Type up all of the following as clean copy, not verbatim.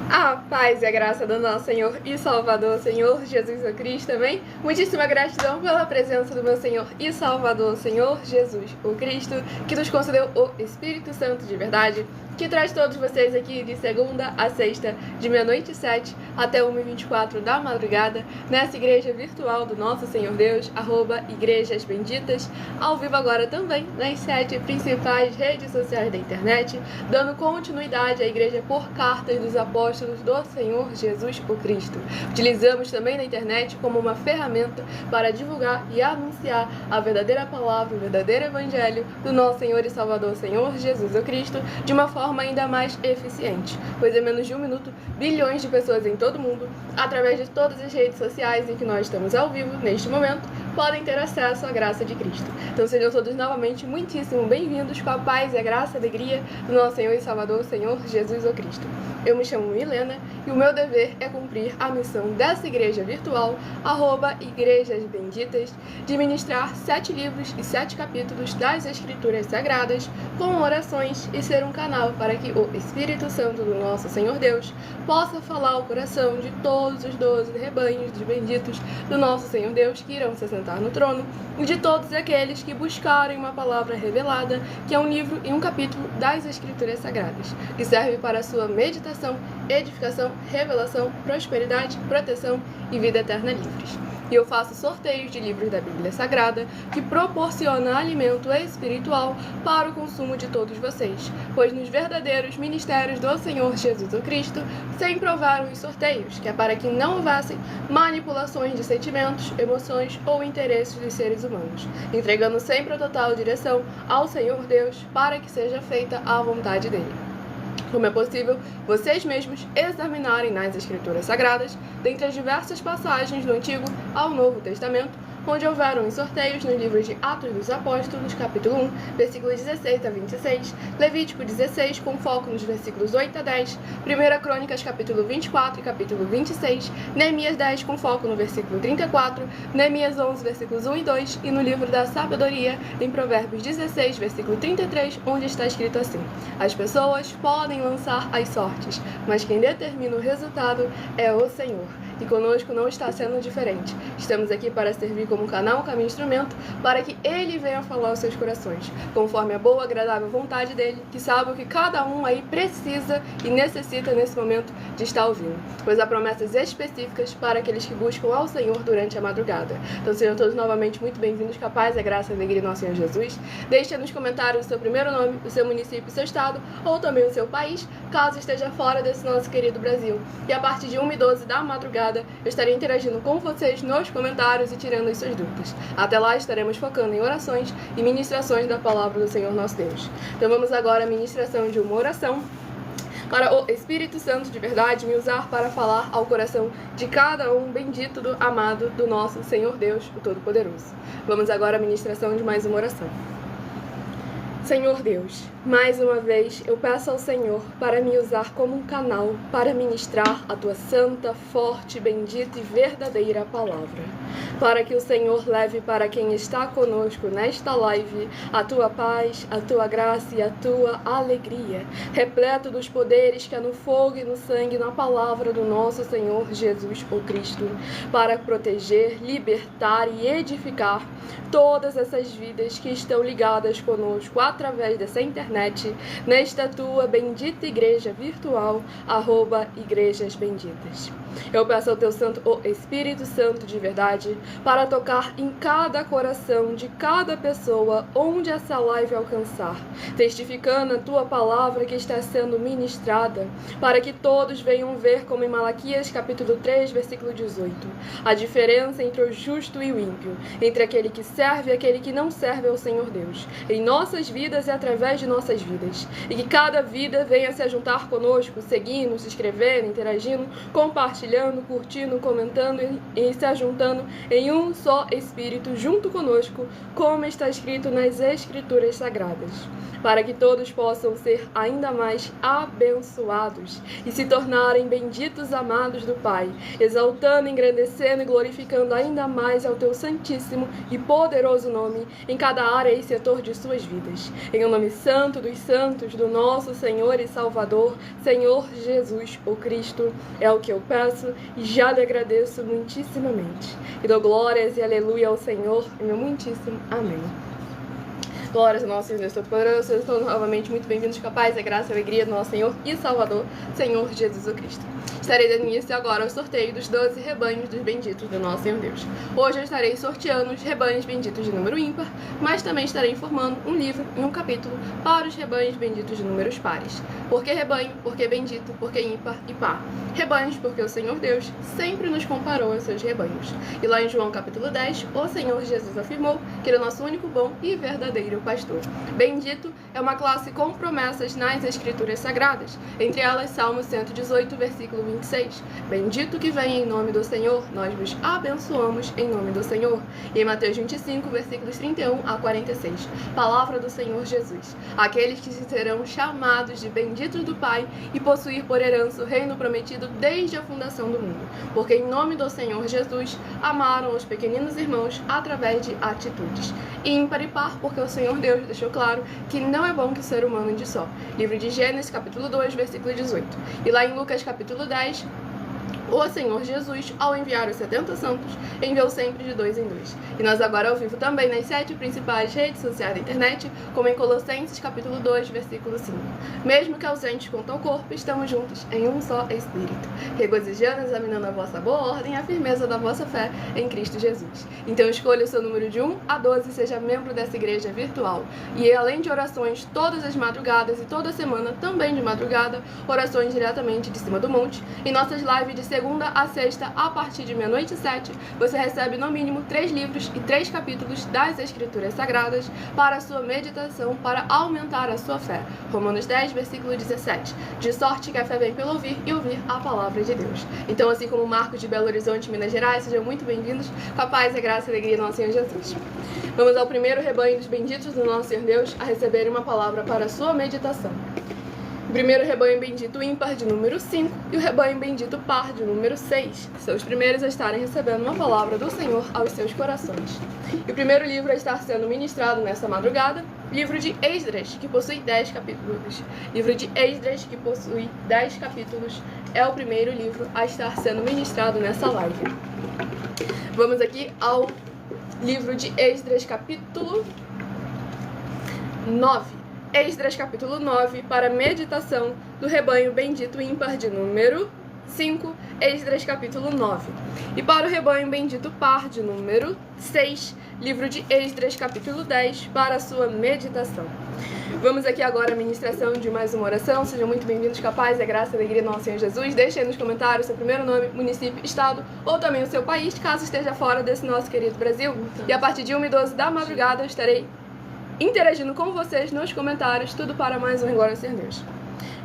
A paz e a graça do nosso Senhor e Salvador, Senhor Jesus Cristo, amém? Muitíssima gratidão pela presença do meu Senhor e Salvador, Senhor Jesus o Cristo, que nos concedeu o Espírito Santo de verdade, que traz todos vocês aqui de segunda a sexta, de meia-noite e 7 até 1h24 da madrugada, nessa igreja virtual do nosso Senhor Deus, @Igrejas Benditas, ao vivo agora também nas 7 principais redes sociais da internet, dando continuidade à igreja por cartas dos apóstolos do Senhor Jesus o Cristo. Utilizamos também na internet como uma ferramenta para divulgar e anunciar a verdadeira palavra, o verdadeiro evangelho do nosso Senhor e Salvador, Senhor Jesus o Cristo, de uma forma ainda mais eficiente, pois em menos de um minuto, bilhões de pessoas em todo o mundo, através de todas as redes sociais em que nós estamos ao vivo, neste momento, podem ter acesso à graça de Cristo. Então sejam todos novamente muitíssimo bem-vindos com a paz e a graça e a alegria do nosso Senhor e Salvador, Senhor Jesus o Cristo. Eu me chamo Milena e o meu dever é cumprir a missão dessa igreja virtual, @Igrejas Benditas, de ministrar 7 livros e 7 capítulos das Escrituras Sagradas com orações e ser um canal para que o Espírito Santo do nosso Senhor Deus possa falar ao coração de todos os 12 rebanhos de benditos do nosso Senhor Deus que irão se sentar no trono e de todos aqueles que buscarem uma palavra revelada, que é um livro e um capítulo das Escrituras Sagradas, que serve para a sua meditação, edificação, revelação, prosperidade, proteção e vida eterna livres. E eu faço sorteios de livros da Bíblia Sagrada que proporciona alimento espiritual para o consumo de todos vocês, pois nos verdadeiros ministérios do Senhor Jesus o Cristo sempre houveram os sorteios, que é para que não houvessem manipulações de sentimentos, emoções ou interesses dos seres humanos, entregando sempre a total direção ao Senhor Deus para que seja feita a vontade dele. Como é possível vocês mesmos examinarem nas Escrituras Sagradas, dentre as diversas passagens do Antigo ao Novo Testamento, onde houveram os sorteios nos livros de Atos dos Apóstolos, capítulo 1, versículos 16 a 26, Levítico 16, com foco nos versículos 8 a 10, 1 Crônicas, capítulo 24 e capítulo 26, Neemias 10, com foco no versículo 34, Neemias 11, versículos 1 e 2, e no livro da Sabedoria, em Provérbios 16, versículo 33, onde está escrito assim: as pessoas podem lançar as sortes, mas quem determina o resultado é o Senhor. E conosco não está sendo diferente. Estamos aqui para servir como canal, como instrumento, para que Ele venha falar aos seus corações, conforme a boa, agradável vontade dEle, que sabe o que cada um aí precisa e necessita nesse momento de estar ouvindo, pois há promessas específicas para aqueles que buscam ao Senhor durante a madrugada. Então sejam todos novamente muito bem-vindos, com a paz, a graça e a alegria do nosso Senhor Jesus. Deixe nos comentários o seu primeiro nome, o seu município, o seu estado, ou também o seu país, caso esteja fora desse nosso querido Brasil. E a partir de 1h12 da madrugada, eu estarei interagindo com vocês nos comentários e tirando as suas dúvidas. Até lá estaremos focando em orações e ministrações da palavra do Senhor nosso Deus. Então vamos agora à ministração de uma oração para o Espírito Santo de verdade me usar para falar ao coração de cada um bendito, amado do nosso Senhor Deus, o Todo-Poderoso. Vamos agora à ministração de mais uma oração. Senhor Deus, mais uma vez eu peço ao Senhor para me usar como um canal para ministrar a Tua santa, forte, bendita e verdadeira palavra, para que o Senhor leve para quem está conosco nesta live a Tua paz, a Tua graça e a Tua alegria, repleto dos poderes que há no fogo e no sangue e na palavra do nosso Senhor Jesus o Cristo, para proteger, libertar e edificar todas essas vidas que estão ligadas conosco através dessa internet, nesta Tua bendita igreja virtual, @Igrejas Benditas. Eu peço ao Teu Santo, o Espírito Santo de verdade, para tocar em cada coração de cada pessoa onde essa live alcançar, testificando a Tua palavra que está sendo ministrada, para que todos venham ver, como em Malaquias capítulo 3, versículo 18, a diferença entre o justo e o ímpio, entre aquele que serve e aquele que não serve ao Senhor Deus, em nossas vidas e através de nossas vidas, e que cada vida venha se juntar conosco, seguindo, se inscrevendo, interagindo, compartilhando, curtindo, comentando e se ajuntando em um só Espírito junto conosco, como está escrito nas Escrituras Sagradas, para que todos possam ser ainda mais abençoados e se tornarem benditos amados do Pai, exaltando, engrandecendo e glorificando ainda mais ao Teu santíssimo e poderoso nome em cada área e setor de suas vidas. Em um nome santo Santo dos Santos, do nosso Senhor e Salvador, Senhor Jesus, o Cristo, é o que eu peço e já lhe agradeço muitíssimamente. E dou glórias e aleluia ao Senhor, e meu muitíssimo amém. Glórias ao nosso Deus Todo-Poderoso, vocês estão novamente muito bem-vindos com a paz, a graça e a alegria do nosso Senhor e Salvador, Senhor Jesus o Cristo. Estarei dando início agora ao sorteio dos 12 rebanhos dos benditos do nosso Senhor Deus. Hoje eu estarei sorteando os rebanhos benditos de número ímpar, mas também estarei informando um livro e um capítulo para os rebanhos benditos de números pares. Por que rebanho? Por que bendito? Por que ímpar e par? Rebanhos porque o Senhor Deus sempre nos comparou aos seus rebanhos. E lá em João capítulo 10, o Senhor Jesus afirmou que ele é o nosso único bom e verdadeiro pastor. Bendito é uma classe com promessas nas Escrituras Sagradas, entre elas Salmo 118, versículo 26. Bendito que vem em nome do Senhor, nós vos abençoamos em nome do Senhor. E em Mateus 25, versículos 31 a 46. Palavra do Senhor Jesus. Aqueles que serão chamados de benditos do Pai e possuir por herança o reino prometido desde a fundação do mundo. Porque em nome do Senhor Jesus amaram os pequeninos irmãos através de atitudes. E ímpar e par, porque o Senhor Deus deixou claro que não é bom que o ser humano ande só. Livro de Gênesis, capítulo 2, versículo 18. E lá em Lucas, capítulo 10, o Senhor Jesus, ao enviar os 70 santos, enviou sempre de 2 em 2. E nós agora ao vivo também nas 7 principais redes sociais da internet, como em Colossenses capítulo 2, versículo 5. Mesmo que ausentes quanto ao corpo, estamos juntos em um só Espírito, regozijando, examinando a vossa boa ordem e a firmeza da vossa fé em Cristo Jesus. Então escolha o seu número de 1 a 12 e seja membro dessa igreja virtual. E além de orações todas as madrugadas e toda semana, também de madrugada, orações diretamente de cima do monte, em nossas lives de segunda a sexta, a partir de meia-noite e 7, você recebe no mínimo 3 livros e 3 capítulos das Escrituras Sagradas para a sua meditação, para aumentar a sua fé. Romanos 10, versículo 17. De sorte que a fé vem pelo ouvir e ouvir a palavra de Deus. Então, assim como Marcos de Belo Horizonte, Minas Gerais, sejam muito bem-vindos com a paz, a graça e a alegria do nosso Senhor Jesus. Vamos ao primeiro rebanho dos benditos do nosso Senhor Deus a receberem uma palavra para a sua meditação. O primeiro rebanho bendito ímpar de número 5 e o rebanho bendito par de número 6. São os primeiros a estarem recebendo uma palavra do Senhor aos seus corações. E o primeiro livro a estar sendo ministrado nessa madrugada, livro de Esdras, que possui 10 capítulos. Livro de Esdras, que possui 10 capítulos, é o primeiro livro a estar sendo ministrado nessa live. Vamos aqui ao livro de Esdras, capítulo 9. Esdras capítulo 9, para meditação do rebanho bendito ímpar de número 5, Esdras capítulo 9. E para o rebanho bendito par de número 6, livro de Esdras capítulo 10, para a sua meditação. Vamos aqui agora à ministração de mais uma oração. Sejam muito bem-vindos com a paz, a graça e a alegria do nosso Senhor Jesus. Deixe aí nos comentários seu primeiro nome, município, estado ou também o seu país, caso esteja fora desse nosso querido Brasil. E a partir de 1h12 da madrugada eu estarei interagindo com vocês nos comentários, tudo para mais um Glória ao Senhor Deus.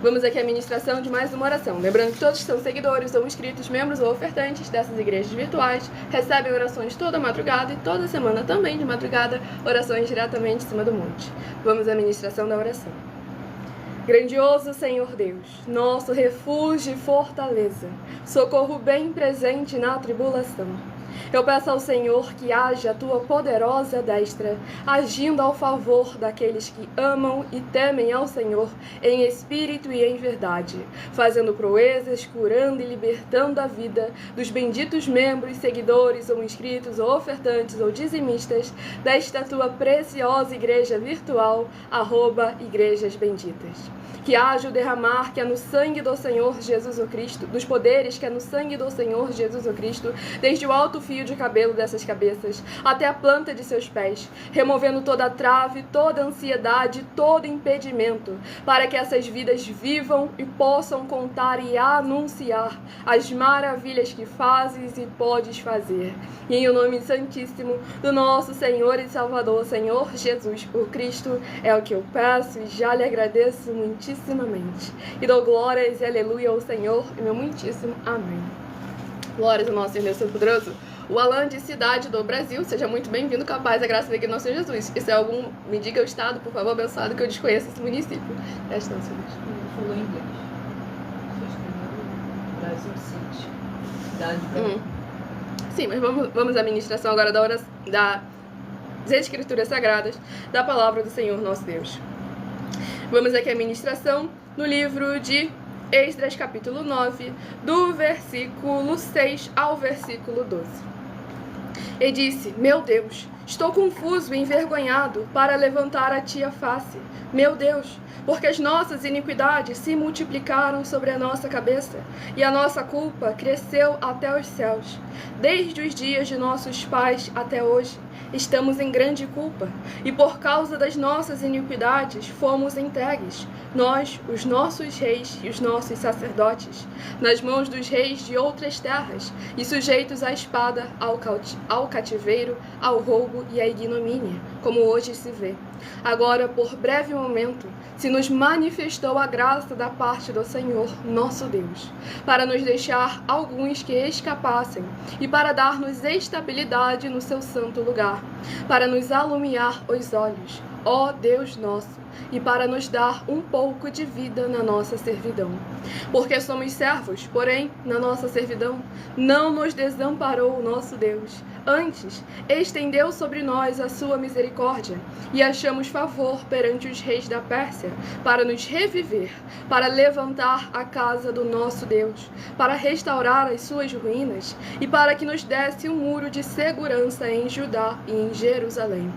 Vamos aqui à ministração de mais uma oração. Lembrando que todos que são seguidores ou inscritos, membros ou ofertantes dessas igrejas virtuais recebem orações toda madrugada e toda semana também de madrugada, orações diretamente em cima do monte. Vamos à ministração da oração. Grandioso Senhor Deus, nosso refúgio e fortaleza, socorro bem presente na tribulação. Eu peço ao Senhor que haja a tua poderosa destra, agindo ao favor daqueles que amam e temem ao Senhor em espírito e em verdade, fazendo proezas, curando e libertando a vida dos benditos membros, seguidores ou inscritos ou ofertantes ou dizimistas desta tua preciosa igreja virtual, @Igrejas Benditas. Que haja o derramar que é no sangue do Senhor Jesus o Cristo, dos poderes que é no sangue do Senhor Jesus o Cristo, desde o alto fio de cabelo dessas cabeças até a planta de seus pés, removendo toda a trave, toda a ansiedade, todo impedimento, para que essas vidas vivam e possam contar e anunciar as maravilhas que fazes e podes fazer. E em o nome santíssimo do nosso Senhor e Salvador, Senhor Jesus o Cristo, é o que eu peço e já lhe agradeço muitíssimamente. E dou glórias e aleluia ao Senhor e meu muitíssimo amém. Glórias ao nosso Deus Todo-Poderoso. O Alan de Cidade do Brasil, seja muito bem-vindo, com a paz, a graça e a alegria do nosso Senhor Jesus. E se é algum, me diga o estado, por favor, abençoado, que eu desconheço esse município. Presta atenção, Deus. Falou em inglês. Brasil City. Cidade de Brasil. Sim, mas vamos à ministração agora das Escrituras Sagradas, da palavra do Senhor nosso Deus. Vamos aqui à ministração no livro de Esdras, capítulo 9, do versículo 6 ao versículo 12. E disse: Meu Deus, estou confuso e envergonhado para levantar a ti a face. Meu Deus, porque as nossas iniquidades se multiplicaram sobre a nossa cabeça, e a nossa culpa cresceu até os céus. Desde os dias de nossos pais até hoje, estamos em grande culpa, e por causa das nossas iniquidades fomos entregues, nós, os nossos reis e os nossos sacerdotes, nas mãos dos reis de outras terras, e sujeitos à espada, ao cativeiro, ao roubo e à ignomínia, como hoje se vê. Agora, por breve momento, se nos manifestou a graça da parte do Senhor, nosso Deus, para nos deixar alguns que escapassem e para dar-nos estabilidade no seu santo lugar, para nos alumiar os olhos, ó Deus nosso, e para nos dar um pouco de vida na nossa servidão. Porque somos servos, porém, na nossa servidão, não nos desamparou o nosso Deus. Antes, estendeu sobre nós a sua misericórdia, e achamos favor perante os reis da Pérsia, para nos reviver, para levantar a casa do nosso Deus, para restaurar as suas ruínas, e para que nos desse um muro de segurança em Judá e em Jerusalém.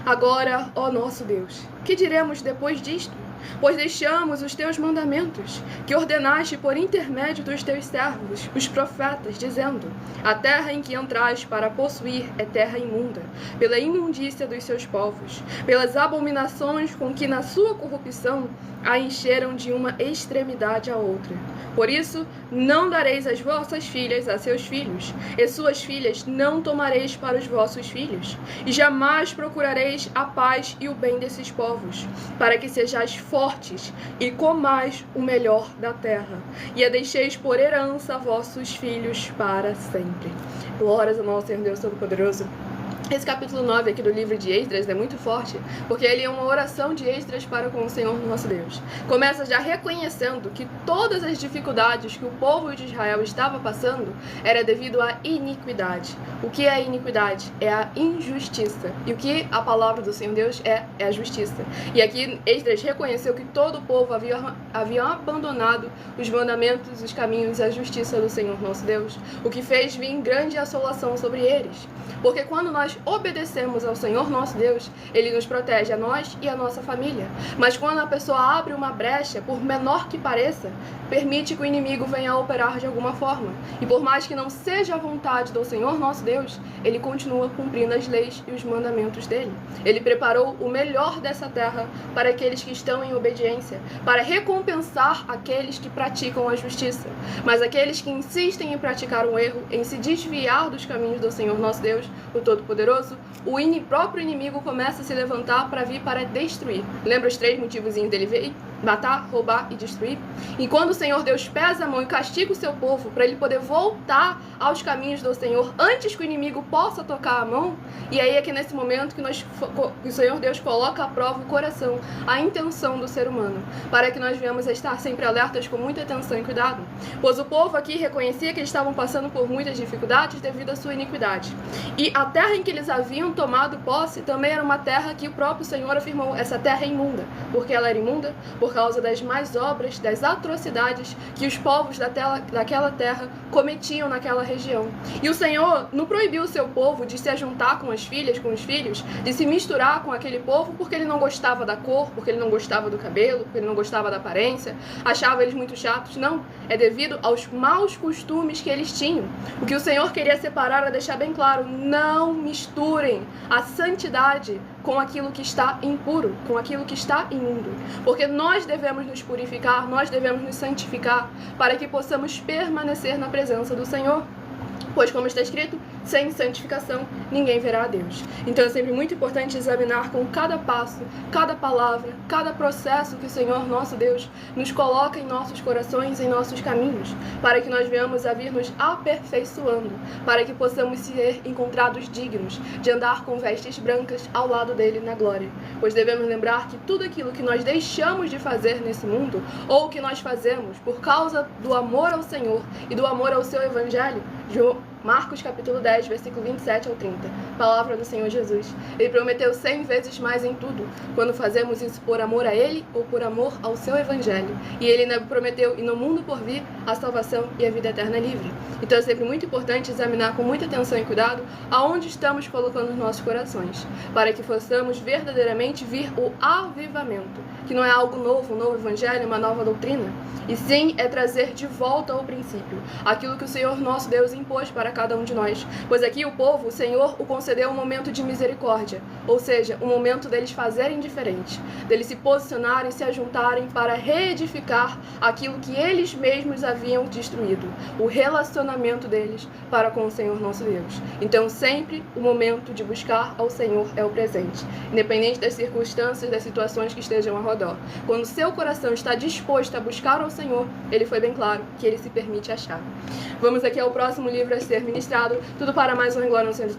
Agora, ó nosso Deus, que diremos depois disto? Pois deixamos os teus mandamentos, que ordenaste por intermédio dos teus servos, os profetas, dizendo: a terra em que entrais para possuir é terra imunda, pela imundícia dos seus povos, pelas abominações com que na sua corrupção a encheram de uma extremidade à outra. Por isso, não dareis as vossas filhas a seus filhos, e suas filhas não tomareis para os vossos filhos, e jamais procurareis a paz e o bem desses povos, para que sejais fortes e comais o melhor da terra, e a deixeis por herança a vossos filhos para sempre. Glórias ao nosso Senhor Deus Todo-Poderoso. Esse capítulo 9 aqui do livro de Esdras é muito forte, porque ele é uma oração de Esdras para com o Senhor nosso Deus. Começa já reconhecendo que todas as dificuldades que o povo de Israel estava passando era devido à iniquidade. O que é a iniquidade? É a injustiça. E o que a palavra do Senhor Deus é a justiça. E aqui Esdras reconheceu que todo o povo havia abandonado os mandamentos, os caminhos e a justiça do Senhor nosso Deus, o que fez vir grande assolação sobre eles. Porque quando nós obedecemos ao Senhor nosso Deus, Ele nos protege a nós e a nossa família. Mas quando a pessoa abre uma brecha, por menor que pareça, permite que o inimigo venha a operar de alguma forma. E por mais que não seja a vontade do Senhor nosso Deus, Ele continua cumprindo as leis e os mandamentos dEle. Ele preparou o melhor dessa terra para aqueles que estão em obediência, para recompensar aqueles que praticam a justiça. Mas aqueles que insistem em praticar um erro, em se desviar dos caminhos do Senhor nosso Deus, o Todo-Poderoso, o próprio inimigo começa a se levantar para vir para destruir. Lembra os 3 motivos dele veio? Matar, roubar e destruir. E quando o Senhor Deus pesa a mão e castiga o seu povo para ele poder voltar aos caminhos do Senhor antes que o inimigo possa tocar a mão, e aí é que nesse momento que o Senhor Deus coloca à prova o coração, a intenção do ser humano, para que nós venhamos a estar sempre alertas com muita atenção e cuidado. Pois o povo aqui reconhecia que eles estavam passando por muitas dificuldades devido à sua iniquidade. E a terra em que eles haviam tomado posse também era uma terra que o próprio Senhor afirmou: essa terra é imunda. Por que ela era imunda? Por causa das más obras, das atrocidades que os povos daquela terra cometiam naquela região. E o Senhor não proibiu o seu povo de se ajuntar com as filhas, com os filhos, de se misturar com aquele povo porque ele não gostava da cor, porque ele não gostava do cabelo, porque ele não gostava da aparência, achava eles muito chatos. Não, é devido aos maus costumes que eles tinham. O que o Senhor queria separar era deixar bem claro: não misturem a santidade com aquilo que está impuro, com aquilo que está imundo. Porque nós devemos nos purificar, nós devemos nos santificar para que possamos permanecer na presença do Senhor. Pois, como está escrito, sem santificação ninguém verá a Deus. Então é sempre muito importante examinar com cada passo, cada palavra, cada processo que o Senhor nosso Deus nos coloca em nossos corações, em nossos caminhos, para que nós venhamos a vir nos aperfeiçoando, para que possamos ser encontrados dignos de andar com vestes brancas ao lado dele na glória. Pois devemos lembrar que tudo aquilo que nós deixamos de fazer nesse mundo, ou que nós fazemos por causa do amor ao Senhor e do amor ao seu evangelho, Marcos capítulo 10, versículo 27 ao 30. Palavra do Senhor Jesus. Ele prometeu 100 vezes mais em tudo, quando fazemos isso por amor a Ele ou por amor ao seu Evangelho. E Ele ainda prometeu, e no mundo por vir, a salvação e a vida eterna livre. Então é sempre muito importante examinar com muita atenção e cuidado aonde estamos colocando os nossos corações, para que possamos verdadeiramente vir o avivamento, que não é algo novo, um novo Evangelho, uma nova doutrina, e sim é trazer de volta ao princípio, aquilo que o Senhor nosso Deus impôs para cada um de nós. Pois aqui o povo, o Senhor o concedeu um momento de misericórdia, ou seja, um momento deles fazerem diferente, deles se posicionarem, se ajuntarem para reedificar aquilo que eles mesmos haviam destruído, o relacionamento deles para com o Senhor nosso Deus. Então sempre o momento de buscar ao Senhor é o presente, independente das circunstâncias, das situações que estejam ao redor. Quando o seu coração está disposto a buscar ao Senhor, ele foi bem claro que ele se permite achar. Vamos aqui ao próximo livro a ser ministrado, tudo para mais honra e glória no Senhor.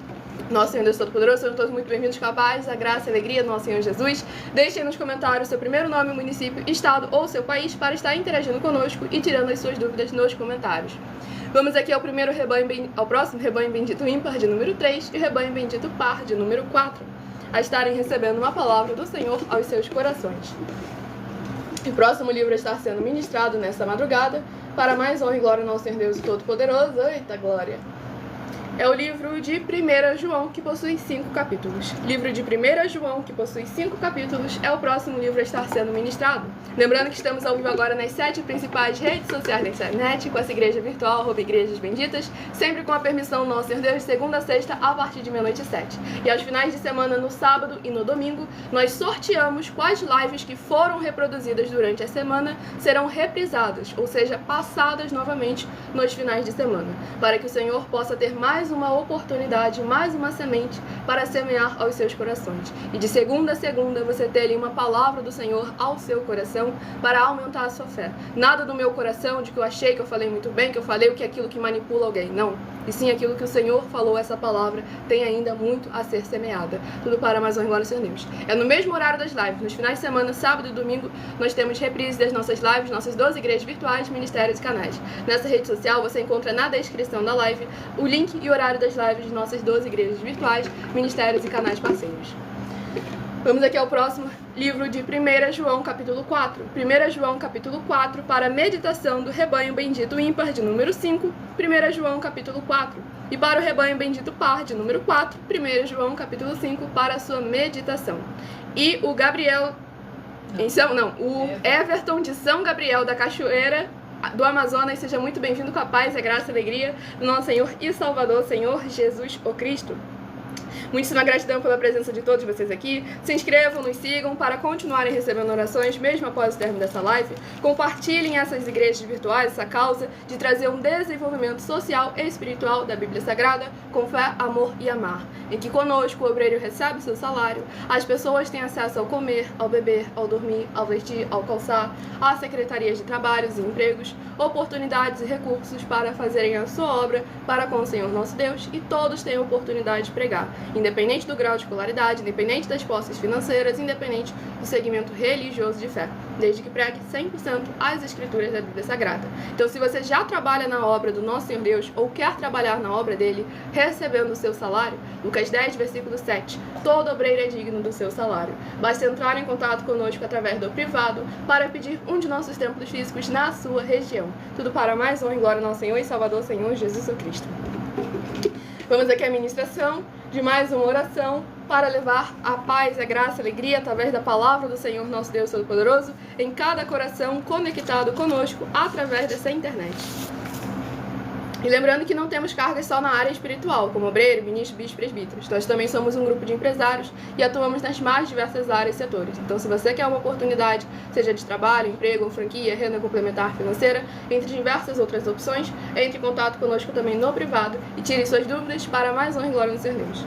Nosso Senhor Deus Todo-Poderoso, sejam todos muito bem-vindos com a paz, a graça e a alegria do nosso Senhor Jesus. Deixem nos comentários seu primeiro nome, município, estado ou seu país para estar interagindo conosco e tirando as suas dúvidas nos comentários. Vamos aqui ao próximo rebanho bendito ímpar de número 3 e rebanho bendito par de número 4, a estarem recebendo uma palavra do Senhor aos seus corações. O próximo livro a estar sendo ministrado nesta madrugada, para mais honra e glória ao nosso Senhor Deus Todo-Poderoso. Eita glória! É o livro de 1 João, que possui 5 capítulos. Livro de 1 João, que possui 5 capítulos, é o próximo livro a estar sendo ministrado. Lembrando que estamos ao vivo agora nas 7 principais redes sociais da internet, com essa igreja virtual, @igrejas benditas, sempre com a permissão do nosso Senhor Deus, de segunda a sexta, a partir de meia-noite e 7. E aos finais de semana, no sábado e no domingo, nós sorteamos quais lives que foram reproduzidas durante a semana serão reprisadas, ou seja, passadas novamente nos finais de semana, para que o Senhor possa ter mais uma oportunidade, mais uma semente para semear aos seus corações. E de segunda a segunda você ter ali uma palavra do Senhor ao seu coração para aumentar a sua fé. Nada do meu coração, de que eu achei que eu falei muito bem, que eu falei o que é aquilo que manipula alguém. Não. E sim aquilo que o Senhor falou, essa palavra tem ainda muito a ser semeada. Tudo para mais honra e glória ao Senhor Deus. É no mesmo horário das lives. Nos finais de semana, sábado e domingo, nós temos reprise das nossas lives, nossas 12 igrejas virtuais, ministérios e canais. Nessa rede social você encontra na descrição da live o link e horário das lives de nossas 12 igrejas virtuais, ministérios e canais parceiros. Vamos aqui ao próximo livro de 1 João, capítulo 4. 1 João, capítulo 4, para a meditação do rebanho bendito ímpar, de número 5. 1 João, capítulo 4. E para o rebanho bendito par, de número 4. 1 João, capítulo 5, para a sua meditação. E o Everton de São Gabriel da Cachoeira do Amazonas, seja muito bem-vindo com a paz, a graça e a alegria do nosso Senhor e Salvador, Senhor Jesus o Cristo. Muitíssima gratidão pela presença de todos vocês aqui. Se inscrevam, nos sigam para continuarem recebendo orações mesmo após o término dessa live. Compartilhem essas igrejas virtuais, essa causa de trazer um desenvolvimento social e espiritual da Bíblia Sagrada com fé, amor e amar, em que conosco o obreiro recebe seu salário, as pessoas têm acesso ao comer, ao beber, ao dormir, ao vestir, ao calçar, às secretarias de trabalhos e empregos, oportunidades e recursos para fazerem a sua obra para com o Senhor nosso Deus, e todos têm a oportunidade de pregar, independente do grau de escolaridade, independente das posses financeiras, independente do segmento religioso de fé, desde que pregue 100% as escrituras da Bíblia Sagrada. Então, se você já trabalha na obra do nosso Senhor Deus, ou quer trabalhar na obra dele, recebendo o seu salário, Lucas 10, versículo 7, todo obreiro é digno do seu salário. Basta entrar em contato conosco através do privado para pedir um de nossos templos físicos na sua região. Tudo para mais honra e glória ao nosso Senhor e Salvador, Senhor Jesus Cristo. Vamos aqui à ministração de mais uma oração para levar a paz, a graça, a alegria através da palavra do Senhor nosso Deus Todo-Poderoso em cada coração conectado conosco através dessa internet. E lembrando que não temos cargas só na área espiritual, como obreiro, ministro, bispo, presbíteros. Nós também somos um grupo de empresários e atuamos nas mais diversas áreas e setores. Então, se você quer uma oportunidade, seja de trabalho, emprego, franquia, renda complementar financeira, entre diversas outras opções, entre em contato conosco também no privado e tire suas dúvidas para mais honra e glória no Senhor Deus.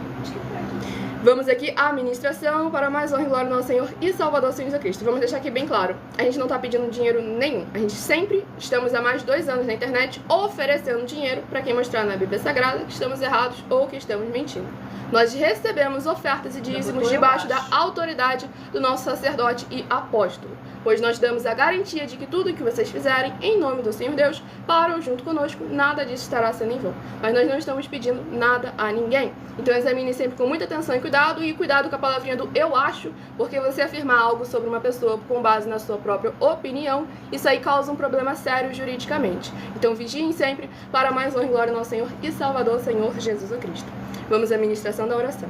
Vamos aqui à ministração para mais honra e glória ao nosso Senhor e Salvador, Senhor Jesus Cristo. Vamos deixar aqui bem claro, a gente não está pedindo dinheiro nenhum. A gente sempre estamos há mais de 2 anos na internet oferecendo dinheiro para quem mostrar na Bíblia Sagrada que estamos errados ou que estamos mentindo. Nós recebemos ofertas e dízimos debaixo da autoridade do nosso sacerdote e apóstolo. pois nós damos a garantia de que tudo o que vocês fizerem em nome do Senhor Deus, para ou junto conosco, nada disso estará sendo em vão. Mas nós não estamos pedindo nada a ninguém. Então examine sempre com muita atenção e cuidado com a palavrinha do eu acho, porque você afirmar algo sobre uma pessoa com base na sua própria opinião, isso aí causa um problema sério juridicamente. Então vigiem sempre para mais honra e glória ao nosso Senhor e Salvador, Senhor Jesus Cristo. Vamos à ministração da oração.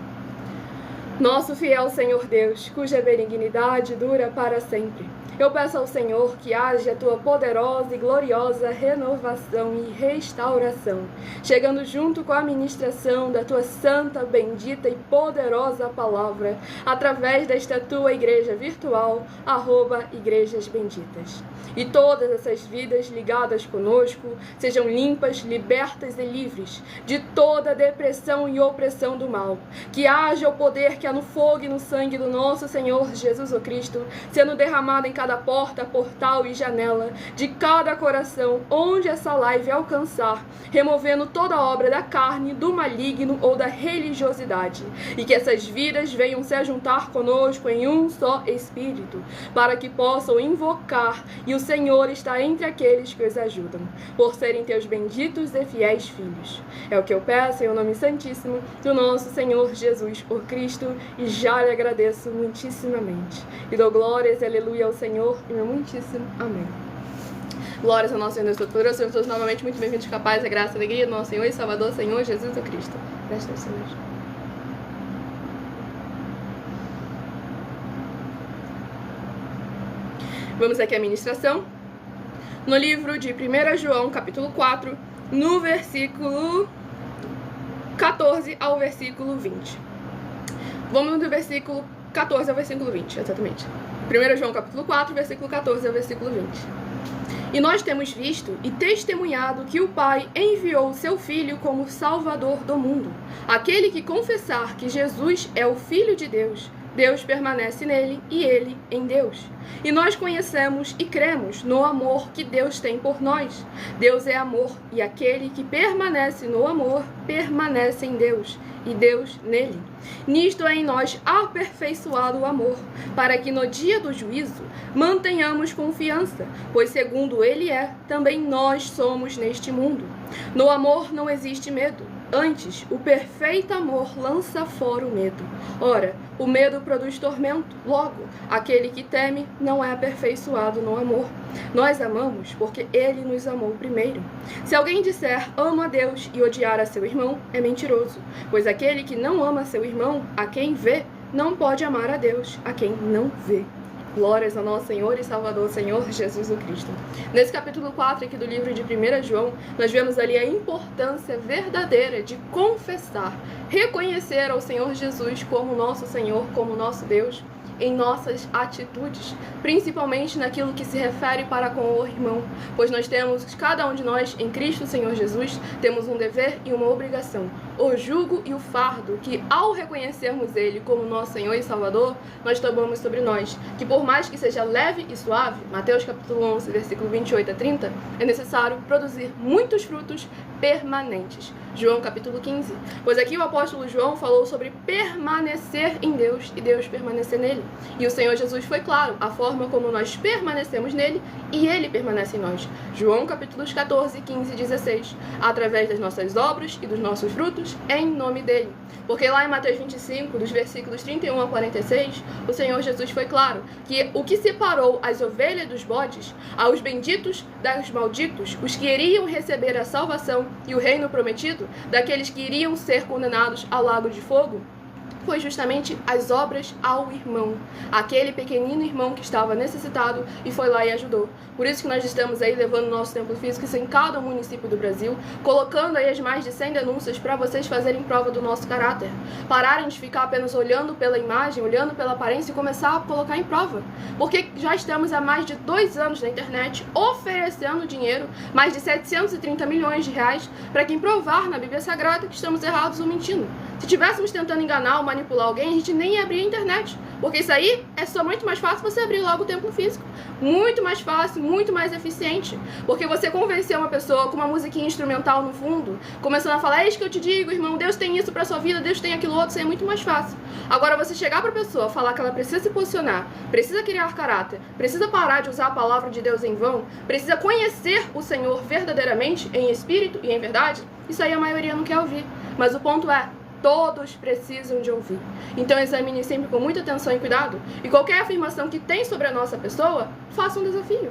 Nosso fiel Senhor Deus, cuja benignidade dura para sempre, eu peço ao Senhor que haja a tua poderosa e gloriosa renovação e restauração, chegando junto com a ministração da tua santa, bendita e poderosa palavra, através desta tua igreja virtual, @Igrejas Benditas. E todas essas vidas ligadas conosco sejam limpas, libertas e livres de toda depressão e opressão do mal. Que haja o poder que há no fogo e no sangue do nosso Senhor Jesus Cristo, sendo derramado em cada porta, portal e janela de cada coração onde essa live alcançar, removendo toda obra da carne, do maligno ou da religiosidade. E que essas vidas venham se juntar conosco em um só Espírito, para que possam invocar e o Senhor está entre aqueles que os ajudam, por serem teus benditos e fiéis filhos. É o que eu peço em nome santíssimo do nosso Senhor Jesus, o Cristo, e já lhe agradeço muitíssimamente. E dou glórias e aleluia ao Senhor e meu muitíssimo amém. Glórias ao nosso Senhor Deus Todo-Poderoso. Sejam todos novamente muito bem-vindos, capazes, a graça e a alegria do nosso Senhor e Salvador, Senhor Jesus o Cristo. Presta atenção. Vamos aqui à ministração. No livro de 1 João, capítulo 4, no versículo 14 ao versículo 20. Vamos do versículo 14 ao versículo 20, exatamente. 1 João, capítulo 4, versículo 14 ao versículo 20. E nós temos visto e testemunhado que o Pai enviou o seu Filho como Salvador do mundo. Aquele que confessar que Jesus é o Filho de Deus, Deus permanece nele e ele em Deus. E nós conhecemos e cremos no amor que Deus tem por nós. Deus é amor, e aquele que permanece no amor, permanece em Deus, e Deus nele. Nisto é em nós aperfeiçoado o amor, para que no dia do juízo mantenhamos confiança, pois segundo ele é, também nós somos neste mundo. No amor não existe medo. Antes, o perfeito amor lança fora o medo. Ora, o medo produz tormento. Logo, aquele que teme não é aperfeiçoado no amor. Nós amamos porque ele nos amou primeiro. Se alguém disser amo a Deus e odiar a seu irmão, é mentiroso. Pois aquele que não ama seu irmão, a quem vê, não pode amar a Deus, a quem não vê. Glórias ao nosso Senhor e Salvador, Senhor Jesus o Cristo. Nesse capítulo 4 aqui do livro de 1 João, nós vemos ali a importância verdadeira de confessar, reconhecer ao Senhor Jesus como nosso Senhor, como nosso Deus, em nossas atitudes, principalmente naquilo que se refere para com o irmão, pois nós temos, cada um de nós, em Cristo Senhor Jesus, temos um dever e uma obrigação, o jugo e o fardo, que ao reconhecermos Ele como nosso Senhor e Salvador, nós tomamos sobre nós, que por mais que seja leve e suave, Mateus capítulo 11, versículo 28 a 30, é necessário produzir muitos frutos permanentes. João capítulo 15, pois aqui o apóstolo João falou sobre permanecer em Deus e Deus permanecer nele. E o Senhor Jesus foi claro, a forma como nós permanecemos nele e ele permanece em nós. João capítulos 14, 15 e 16, através das nossas obras e dos nossos frutos, em nome dele. Porque lá em Mateus 25, dos versículos 31 a 46, o Senhor Jesus foi claro que o que separou as ovelhas dos bodes, aos benditos dos malditos, os que iriam receber a salvação e o reino prometido, daqueles que iriam ser condenados ao lago de fogo, foi justamente as obras ao irmão, aquele pequenino irmão que estava necessitado e foi lá e ajudou. Por isso que nós estamos aí levando o nosso templo físico em cada município do Brasil, colocando aí as mais de 100 denúncias para vocês fazerem prova do nosso caráter. Pararem de ficar apenas olhando pela imagem, olhando pela aparência e começar a colocar em prova. Porque já estamos há mais de 2 anos na internet oferecendo dinheiro, mais de 730 milhões de reais, para quem provar na Bíblia Sagrada que estamos errados ou mentindo. Se estivéssemos tentando enganar, manipular alguém, a gente nem ia abrir a internet. Porque isso aí é só muito mais fácil você abrir logo o templo físico. Muito mais fácil, muito mais eficiente. Porque você convencer uma pessoa com uma musiquinha instrumental no fundo, começando a falar, eis que eu te digo, irmão, Deus tem isso pra sua vida, Deus tem aquilo outro, isso aí é muito mais fácil. Agora, você chegar pra pessoa, falar que ela precisa se posicionar, precisa criar caráter, precisa parar de usar a palavra de Deus em vão, precisa conhecer o Senhor verdadeiramente, em espírito e em verdade, isso aí a maioria não quer ouvir. Mas o ponto é, todos precisam de ouvir. Então examine sempre com muita atenção e cuidado. E qualquer afirmação que tem sobre a nossa pessoa, faça um desafio.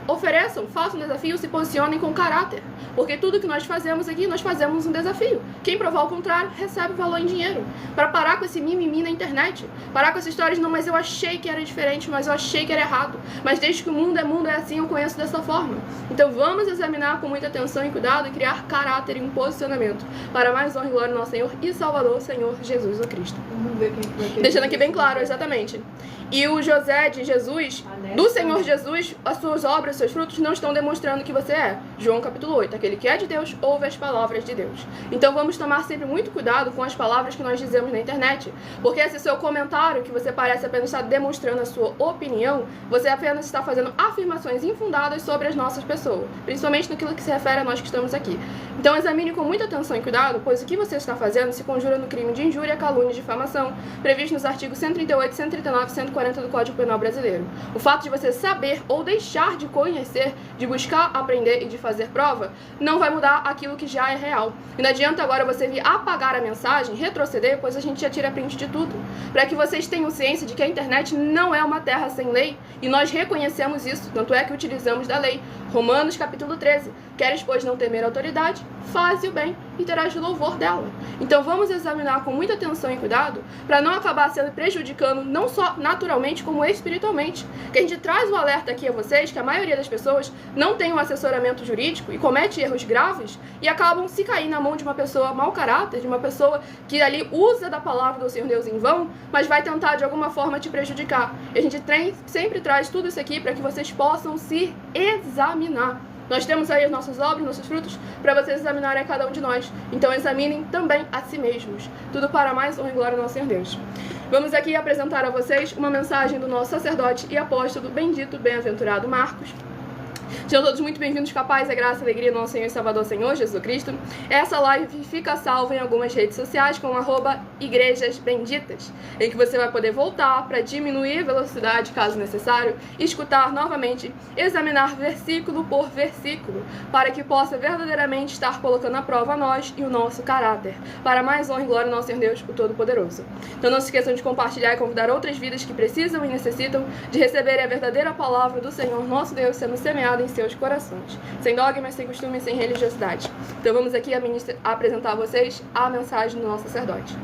Ofereçam, façam um desafio, se posicionem com caráter. Porque tudo que nós fazemos aqui, nós fazemos um desafio. Quem provar o contrário, recebe valor em dinheiro. Para parar com esse mimimi na internet. Parar com essa história de, não, mas eu achei que era diferente, mas eu achei que era errado. Mas desde que o mundo é assim, eu conheço dessa forma. Então vamos examinar com muita atenção e cuidado e criar caráter e um posicionamento. Para mais honra e glória do nosso Senhor e Salvador, Senhor Jesus o Cristo. Vamos ver quem vai ter. Deixando aqui bem claro, exatamente. E o José de Jesus, do Senhor Jesus, as suas obras, seus frutos não estão demonstrando que você é. João capítulo 8, aquele que é de Deus, ouve as palavras de Deus. Então vamos tomar sempre muito cuidado com as palavras que nós dizemos na internet. Porque esse seu comentário, que você parece apenas estar demonstrando a sua opinião, você apenas está fazendo afirmações infundadas sobre as nossas pessoas. Principalmente naquilo que se refere a nós que estamos aqui. Então examine com muita atenção e cuidado, pois o que você está fazendo se conjura no crime de injúria, calúnia e difamação, previsto nos artigos 138, 139 e 140 do Código Penal Brasileiro. O fato de você saber ou deixar de conhecer, de buscar aprender e de fazer prova, não vai mudar aquilo que já é real. E não adianta agora você vir apagar a mensagem, retroceder, pois a gente já tira print de tudo. Para que vocês tenham ciência de que a internet não é uma terra sem lei, e nós reconhecemos isso, tanto é que utilizamos da lei. Romanos capítulo 13. Queres, pois, não temer a autoridade? Faze o bem e terás louvor dela. Então vamos examinar com muita atenção e cuidado para não acabar sendo prejudicando não só naturalmente como espiritualmente. Que a gente traz o alerta aqui a vocês que a maioria das pessoas não tem um assessoramento jurídico e comete erros graves e acabam se cair na mão de uma pessoa mau caráter, de uma pessoa que ali usa da palavra do Senhor Deus em vão, mas vai tentar de alguma forma te prejudicar. E a gente sempre traz tudo isso aqui para que vocês possam se examinar. Nós temos aí as nossas obras, nossos frutos, para vocês examinarem a cada um de nós. Então examinem também a si mesmos. Tudo para mais honra e glória ao nosso Senhor Deus. Vamos aqui apresentar a vocês uma mensagem do nosso sacerdote e apóstolo, bendito, bem-aventurado Marcos. Sejam todos muito bem-vindos, com a paz, a graça e a alegria do nosso Senhor e Salvador, Senhor Jesus Cristo. Essa live fica salva em algumas redes sociais com @Igrejas Benditas, em que você vai poder voltar para diminuir a velocidade, caso necessário, escutar novamente, examinar versículo por versículo, para que possa verdadeiramente estar colocando à prova a nós e o nosso caráter, para mais honra e glória ao nosso Senhor Deus, o Todo-Poderoso. Então não se esqueçam de compartilhar e convidar outras vidas que precisam e necessitam de receberem a verdadeira palavra do Senhor, nosso Deus, sendo semeada em seus corações, sem dogmas, sem costumes, sem religiosidade. Então vamos aqui apresentar a vocês a mensagem do nosso sacerdote.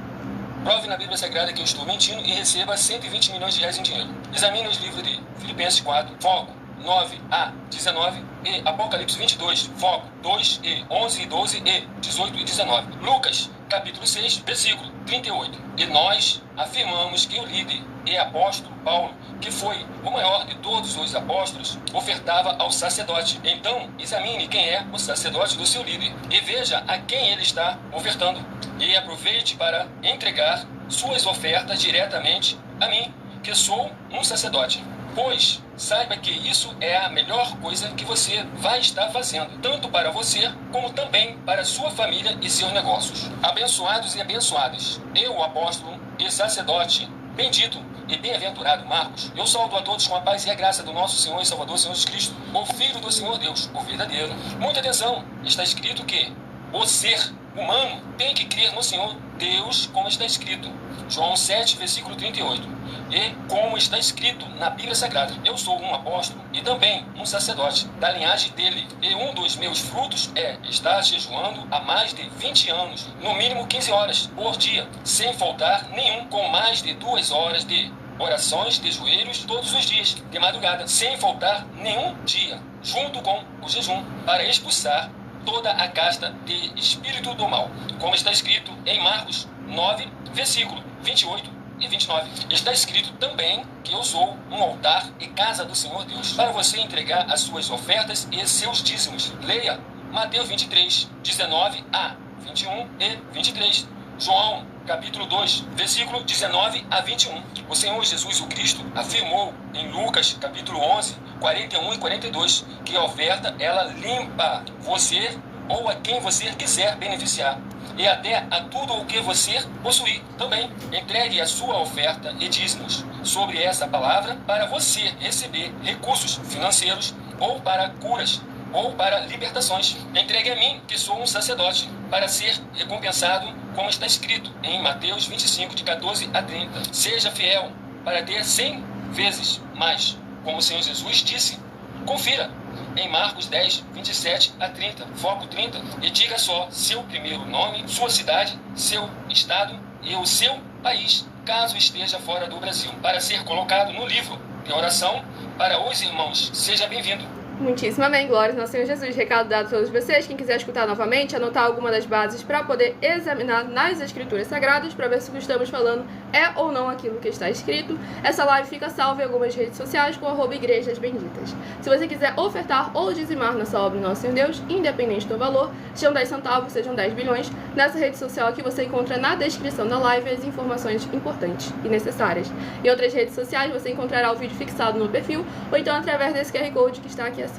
Prove na Bíblia Sagrada que eu estou mentindo e receba 120 milhões de reais em dinheiro. Examine os livros de Filipenses 4, foco 9 a 19 e Apocalipse 22, foco 2 e 11 e 12 e 18 e 19. Lucas, capítulo 6, versículo 38. E nós afirmamos que o líder e apóstolo Paulo, que foi o maior de todos os apóstolos, ofertava ao sacerdote. Então, examine quem é o sacerdote do seu líder e veja a quem ele está ofertando. E aproveite para entregar suas ofertas diretamente a mim, que sou um sacerdote. Pois saiba que isso é a melhor coisa que você vai estar fazendo, tanto para você, como também para sua família e seus negócios. Abençoados e abençoadas, eu, o apóstolo e sacerdote, bendito e bem-aventurado Marcos, eu saúdo a todos com a paz e a graça do nosso Senhor e Salvador, Senhor Jesus Cristo, o Filho do Senhor Deus, o verdadeiro. Muita atenção, está escrito que o ser humano tem que crer no Senhor Deus, como está escrito. João 7, versículo 38. E como está escrito na Bíblia Sagrada, eu sou um apóstolo e também um sacerdote da linhagem dele. E um dos meus frutos é estar jejuando há mais de 20 anos, no mínimo 15 horas por dia, sem faltar nenhum, com mais de 2 horas de orações de joelhos todos os dias, de madrugada, sem faltar nenhum dia, junto com o jejum, para expulsar toda a casta de espírito do mal, como está escrito em Marcos 9, versículo 28 e 29. Está escrito também que eu sou um altar e casa do Senhor Deus, para você entregar as suas ofertas e seus dízimos. Leia Mateus 23, 19 a 21 e 23. João capítulo 2, versículo 19 a 21. O Senhor Jesus, o Cristo, afirmou em Lucas, capítulo 11, 41 e 42, que a oferta, ela limpa você ou a quem você quiser beneficiar, e até a tudo o que você possuir também. Entregue a sua oferta e dízimos sobre essa palavra para você receber recursos financeiros, ou para curas, ou para libertações. Entregue a mim, que sou um sacerdote, para ser recompensado, como está escrito em Mateus 25, de 14 a 30. Seja fiel para ter 100 vezes mais, como o Senhor Jesus disse. Confira em Marcos 10, 27 a 30, foco 30, e diga só seu primeiro nome, sua cidade, seu estado e o seu país, caso esteja fora do Brasil, para ser colocado no livro de oração para os irmãos. Seja bem-vindo. Muitíssimo amém, glórias ao Senhor Jesus. Recado dado a todos vocês. Quem quiser escutar novamente, anotar alguma das bases para poder examinar nas Escrituras Sagradas, para ver se o que estamos falando é ou não aquilo que está escrito. Essa live fica salva em algumas redes sociais com @igrejas benditas. Se você quiser ofertar ou dizimar nessa obra do nosso Senhor Deus, independente do valor, sejam 10 centavos, sejam 10 bilhões, nessa rede social aqui você encontra na descrição da live as informações importantes e necessárias. Em outras redes sociais você encontrará o vídeo fixado no perfil, ou então através desse QR Code que está aqui acima.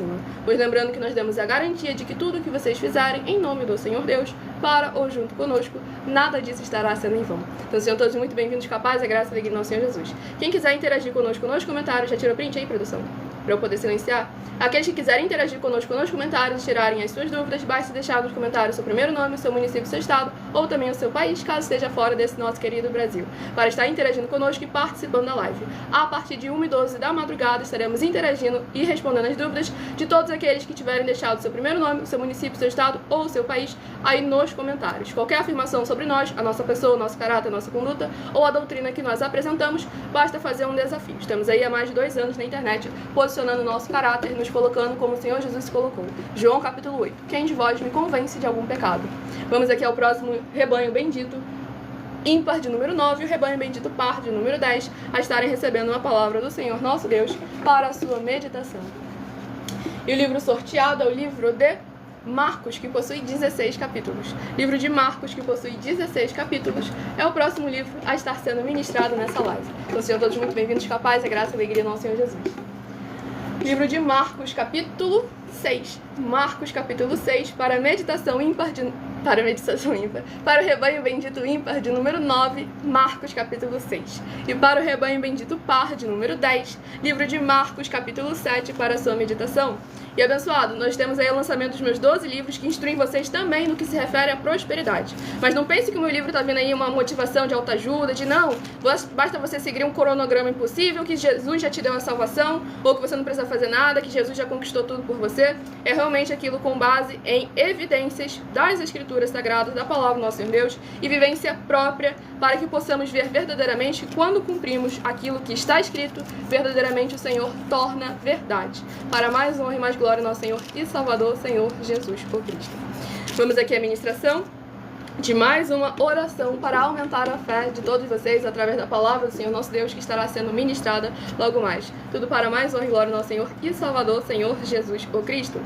Pois lembrando que nós damos a garantia de que tudo o que vocês fizerem em nome do Senhor Deus, para ou junto conosco, nada disso estará sendo em vão. Então sejam todos muito bem-vindos, capazes, a graça e a alegria do nosso Senhor Jesus. Quem quiser interagir conosco nos comentários, já tirou print aí, produção? Para eu poder silenciar. Aqueles que quiserem interagir conosco nos comentários e tirarem as suas dúvidas, basta deixar nos comentários o seu primeiro nome, o seu município, o seu estado, ou também o seu país, caso esteja fora desse nosso querido Brasil, para estar interagindo conosco e participando da live. A partir de 1h12 da madrugada, estaremos interagindo e respondendo as dúvidas de todos aqueles que tiverem deixado o seu primeiro nome, o seu município, o seu estado ou o seu país aí nos comentários. Qualquer afirmação sobre nós, a nossa pessoa, o nosso caráter, a nossa conduta ou a doutrina que nós apresentamos, basta fazer um desafio. Estamos aí há mais de 2 anos na internet, posicionando o nosso caráter, nos colocando como o Senhor Jesus se colocou. João capítulo 8. Quem de vós me convence de algum pecado? Vamos aqui ao próximo rebanho bendito, ímpar de número 9, e o rebanho bendito par de número 10, a estarem recebendo uma palavra do Senhor nosso Deus para a sua meditação. E o livro sorteado é o livro de Marcos, que possui 16 capítulos. Livro de Marcos, que possui 16 capítulos, é o próximo livro a estar sendo ministrado nessa live. Então sejam todos muito bem-vindos, capazes, a graça e a alegria do nosso Senhor Jesus. Livro de Marcos, capítulo 6. Marcos, capítulo 6, para meditação ímpar para o rebanho bendito ímpar de número 9, Marcos, capítulo 6. E para o rebanho bendito par de número 10, livro de Marcos, capítulo 7, para a sua meditação. E abençoado, nós temos aí o lançamento dos meus 12 livros que instruem vocês também no que se refere à prosperidade. Mas não pense que o meu livro está vindo aí uma motivação de autoajuda, de não, basta você seguir um cronograma impossível, que Jesus já te deu a salvação, ou que você não precisa fazer nada, que Jesus já conquistou tudo por você. É realmente aquilo com base em evidências das Escrituras Sagradas, da Palavra do nosso Senhor Deus, e vivência própria, para que possamos ver verdadeiramente, quando cumprimos aquilo que está escrito, verdadeiramente o Senhor torna verdade. Para mais honra e mais glória ao nosso Senhor e Salvador, Senhor Jesus o Cristo. Vamos aqui à ministração de mais uma oração para aumentar a fé de todos vocês através da palavra do Senhor nosso Deus, que estará sendo ministrada logo mais. Tudo para mais honra e glória ao nosso Senhor e Salvador, Senhor Jesus o Cristo.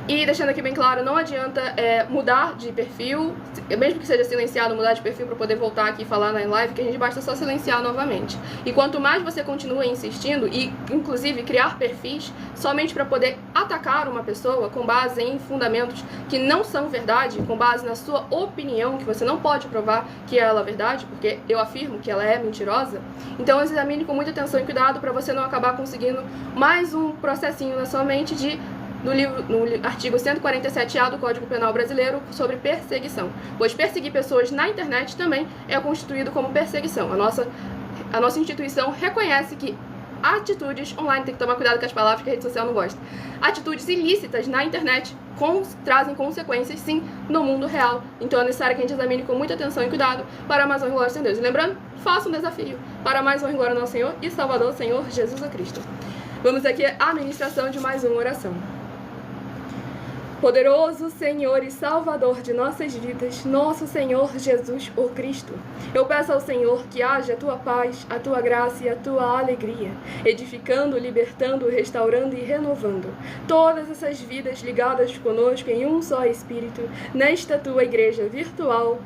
E deixando aqui bem claro, não adianta mudar de perfil, mesmo que seja silenciado, mudar de perfil para poder voltar aqui e falar na live, que a gente basta só silenciar novamente. E quanto mais você continua insistindo e, inclusive, criar perfis somente para poder atacar uma pessoa com base em fundamentos que não são verdade, com base na sua opinião, que você não pode provar que ela é verdade, porque eu afirmo que ela é mentirosa, então examine com muita atenção e cuidado para você não acabar conseguindo mais um processinho na sua mente no artigo 147A do Código Penal Brasileiro sobre perseguição, pois perseguir pessoas na internet também é constituído como perseguição. A nossa instituição reconhece que atitudes online, tem que tomar cuidado com as palavras que a rede social não gosta, atitudes ilícitas na internet trazem consequências, sim, no mundo real. Então é necessário que a gente examine com muita atenção e cuidado para mais honra e glória ao Senhor Deus. E lembrando, faça um desafio para mais honra e glória ao nosso Senhor e Salvador, Senhor Jesus Cristo. Vamos aqui à ministração de mais uma oração. Poderoso Senhor e Salvador de nossas vidas, nosso Senhor Jesus, o Cristo, eu peço ao Senhor que haja a tua paz, a tua graça e a tua alegria, edificando, libertando, restaurando e renovando todas essas vidas ligadas conosco em um só Espírito, nesta tua igreja virtual,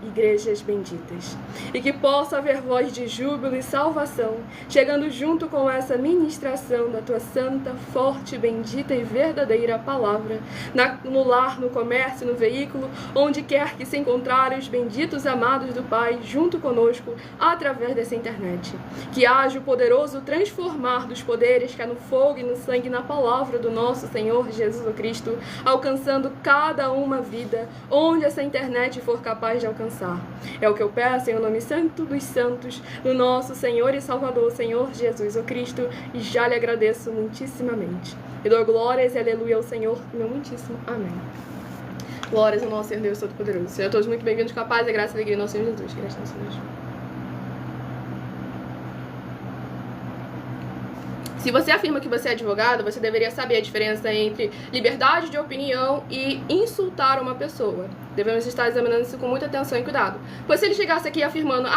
@Igrejas Benditas. E que possa haver voz de júbilo e salvação, chegando junto com essa ministração da tua santa, forte, bendita e verdadeira palavra, no lar, no comércio, no veículo, onde quer que se encontrarem os benditos amados do Pai, junto conosco, através dessa internet. Que haja o poderoso transformar dos poderes que há no fogo e no sangue e na palavra do nosso Senhor Jesus Cristo, alcançando cada uma vida, onde essa internet for capaz de alcançar. É o que eu peço em o nome santo dos santos, do nosso Senhor e Salvador, Senhor Jesus Cristo, e já lhe agradeço muitíssimamente. E dou glórias e aleluia ao Senhor, meu muitíssimo amém. Glórias ao nosso Senhor Deus Todo-Poderoso. Sejam todos muito bem-vindos com a paz e a graça e a alegria do nosso Senhor Jesus. Que graça Deus. Se você afirma que você é advogado, você deveria saber a diferença entre liberdade de opinião e insultar uma pessoa. Devemos estar examinando isso com muita atenção e cuidado. Pois se ele chegasse aqui afirmando,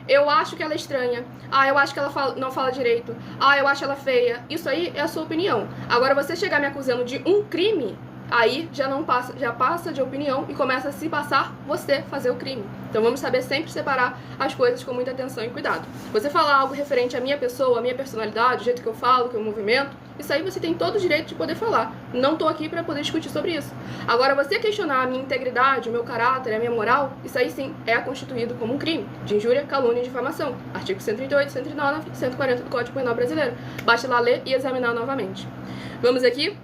eu acho que ela é estranha, eu acho que ela não fala direito, eu acho ela feia, isso aí é a sua opinião. Agora, você chegar me acusando de um crime, aí já passa de opinião e começa a se passar você fazer o crime. Então vamos saber sempre separar as coisas com muita atenção e cuidado. Você falar algo referente à minha pessoa, à minha personalidade, o jeito que eu falo, que eu movimento, isso aí você tem todo o direito de poder falar. Não tô aqui para poder discutir sobre isso. Agora, você questionar a minha integridade, o meu caráter, a minha moral, isso aí sim é constituído como um crime de injúria, calúnia e difamação. Artigo 138, 139 e 140 do Código Penal Brasileiro. Basta lá ler e examinar novamente. Vamos aqui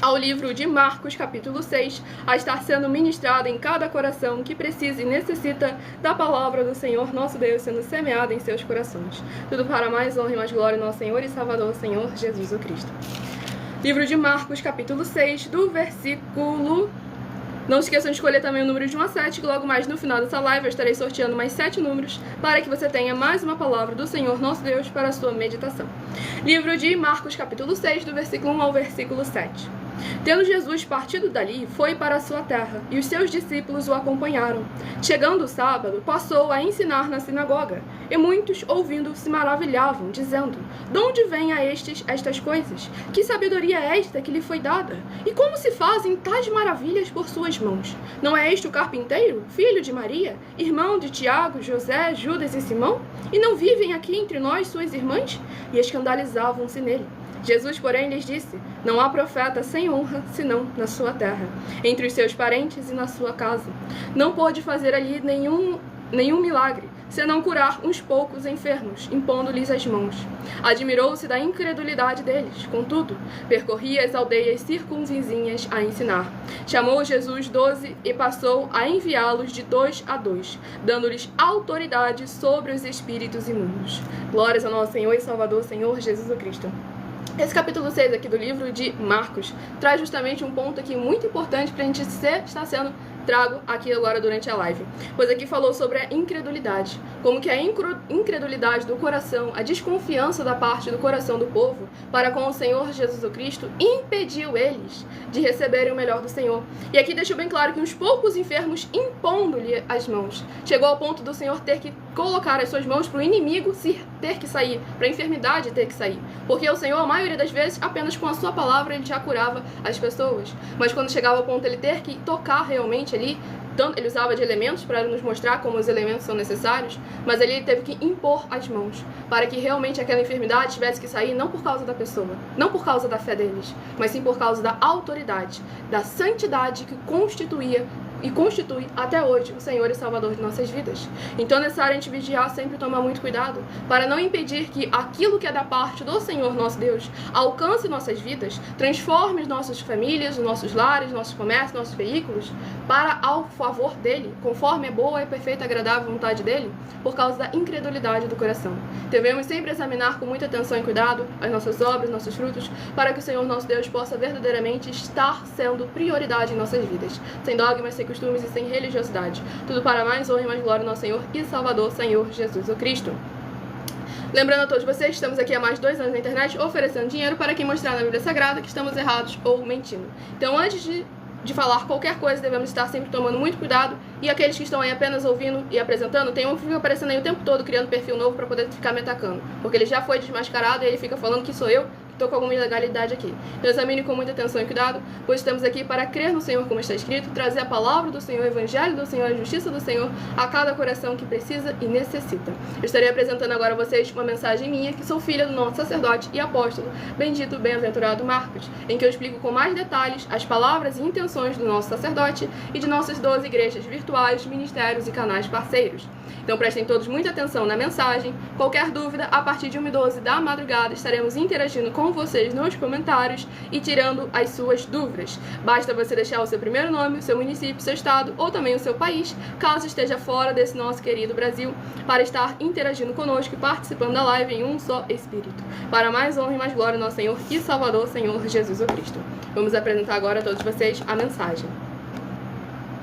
ao livro de Marcos, capítulo 6, a estar sendo ministrado em cada coração que precisa e necessita da palavra do Senhor nosso Deus sendo semeada em seus corações. Tudo para mais honra e mais glória ao nosso Senhor e Salvador, Senhor Jesus o Cristo. Livro de Marcos, capítulo 6, do versículo... Não se esqueçam de escolher também o número de 1 a 7, que logo mais no final dessa live eu estarei sorteando mais 7 números para que você tenha mais uma palavra do Senhor nosso Deus para a sua meditação. Livro de Marcos, capítulo 6, do versículo 1 ao versículo 7. Tendo Jesus partido dali, foi para a sua terra, e os seus discípulos o acompanharam. Chegando o sábado, passou a ensinar na sinagoga, e muitos, ouvindo, se maravilhavam, dizendo, de onde vêm a estas coisas? Que sabedoria é esta que lhe foi dada? E como se fazem tais maravilhas por suas mãos? Não é este o carpinteiro, filho de Maria, irmão de Tiago, José, Judas e Simão? E não vivem aqui entre nós suas irmãs? E escandalizavam-se nele. Jesus, porém, lhes disse, não há profeta sem honra, senão na sua terra, entre os seus parentes e na sua casa. Não pôde fazer ali nenhum milagre, senão curar uns poucos enfermos, impondo-lhes as mãos. Admirou-se da incredulidade deles, contudo, percorria as aldeias circunvizinhas a ensinar. Chamou Jesus 12 e passou a enviá-los de 2 a 2, dando-lhes autoridade sobre os espíritos imundos. Glórias ao nosso Senhor e Salvador, Senhor Jesus Cristo. Esse capítulo 6 aqui do livro de Marcos traz justamente um ponto aqui muito importante para a gente estar sendo trago aqui agora durante a live. Pois aqui falou sobre a incredulidade. Como que a incredulidade do coração, a desconfiança da parte do coração do povo para com o Senhor Jesus Cristo impediu eles de receberem o melhor do Senhor. E aqui deixou bem claro que uns poucos enfermos impondo-lhe as mãos. Chegou ao ponto do Senhor ter que colocar as suas mãos para o inimigo ter que sair, para a enfermidade ter que sair. Porque o Senhor, a maioria das vezes, apenas com a sua palavra, ele já curava as pessoas. Mas quando chegava ao ponto de ele ter que tocar realmente ali, ele usava de elementos para nos mostrar como os elementos são necessários, mas ali ele teve que impor as mãos, para que realmente aquela enfermidade tivesse que sair não por causa da pessoa, não por causa da fé deles, mas sim por causa da autoridade, da santidade que constitui até hoje o Senhor e Salvador de nossas vidas. Então é necessário a gente vigiar, sempre tomar muito cuidado, para não impedir que aquilo que é da parte do Senhor nosso Deus alcance nossas vidas, transforme nossas famílias, nossos lares, nossos comércios, nossos veículos, para ao favor dele, conforme é boa e perfeita e agradável vontade dele, por causa da incredulidade do coração. Devemos sempre examinar com muita atenção e cuidado as nossas obras, nossos frutos, para que o Senhor nosso Deus possa verdadeiramente estar sendo prioridade em nossas vidas, sem dogmas, sem costumes e sem religiosidade. Tudo para mais honra e mais glória ao nosso Senhor e Salvador, Senhor Jesus o Cristo. Lembrando a todos vocês, estamos aqui há mais de 2 anos na internet oferecendo dinheiro para quem mostrar na Bíblia Sagrada que estamos errados ou mentindo. Então, antes de falar qualquer coisa, devemos estar sempre tomando muito cuidado, e aqueles que estão aí apenas ouvindo e apresentando, tem um que fica aparecendo aí o tempo todo criando perfil novo para poder ficar me atacando, porque ele já foi desmascarado e ele fica falando que sou eu que estou com alguma ilegalidade aqui. Então examine com muita atenção e cuidado, pois estamos aqui para crer no Senhor como está escrito, trazer a palavra do Senhor, o evangelho do Senhor, a justiça do Senhor a cada coração que precisa e necessita. Eu estarei apresentando agora a vocês uma mensagem minha, que sou filha do nosso sacerdote e apóstolo, bendito, bem-aventurado Marcos, em que eu explico com mais detalhes as palavras e intenções do nosso sacerdote e de nossas 12 igrejas virtuais, ministérios e canais parceiros. Então prestem todos muita atenção na mensagem. Qualquer dúvida, a partir de 1h12 da madrugada estaremos interagindo com vocês nos comentários e tirando as suas dúvidas. Basta você deixar o seu primeiro nome, o seu município, seu estado ou também o seu país, caso esteja fora desse nosso querido Brasil, para estar interagindo conosco e participando da live em um só espírito. Para mais honra e mais glória, nosso Senhor e Salvador, Senhor Jesus o Cristo. Vamos apresentar agora a todos vocês a mensagem.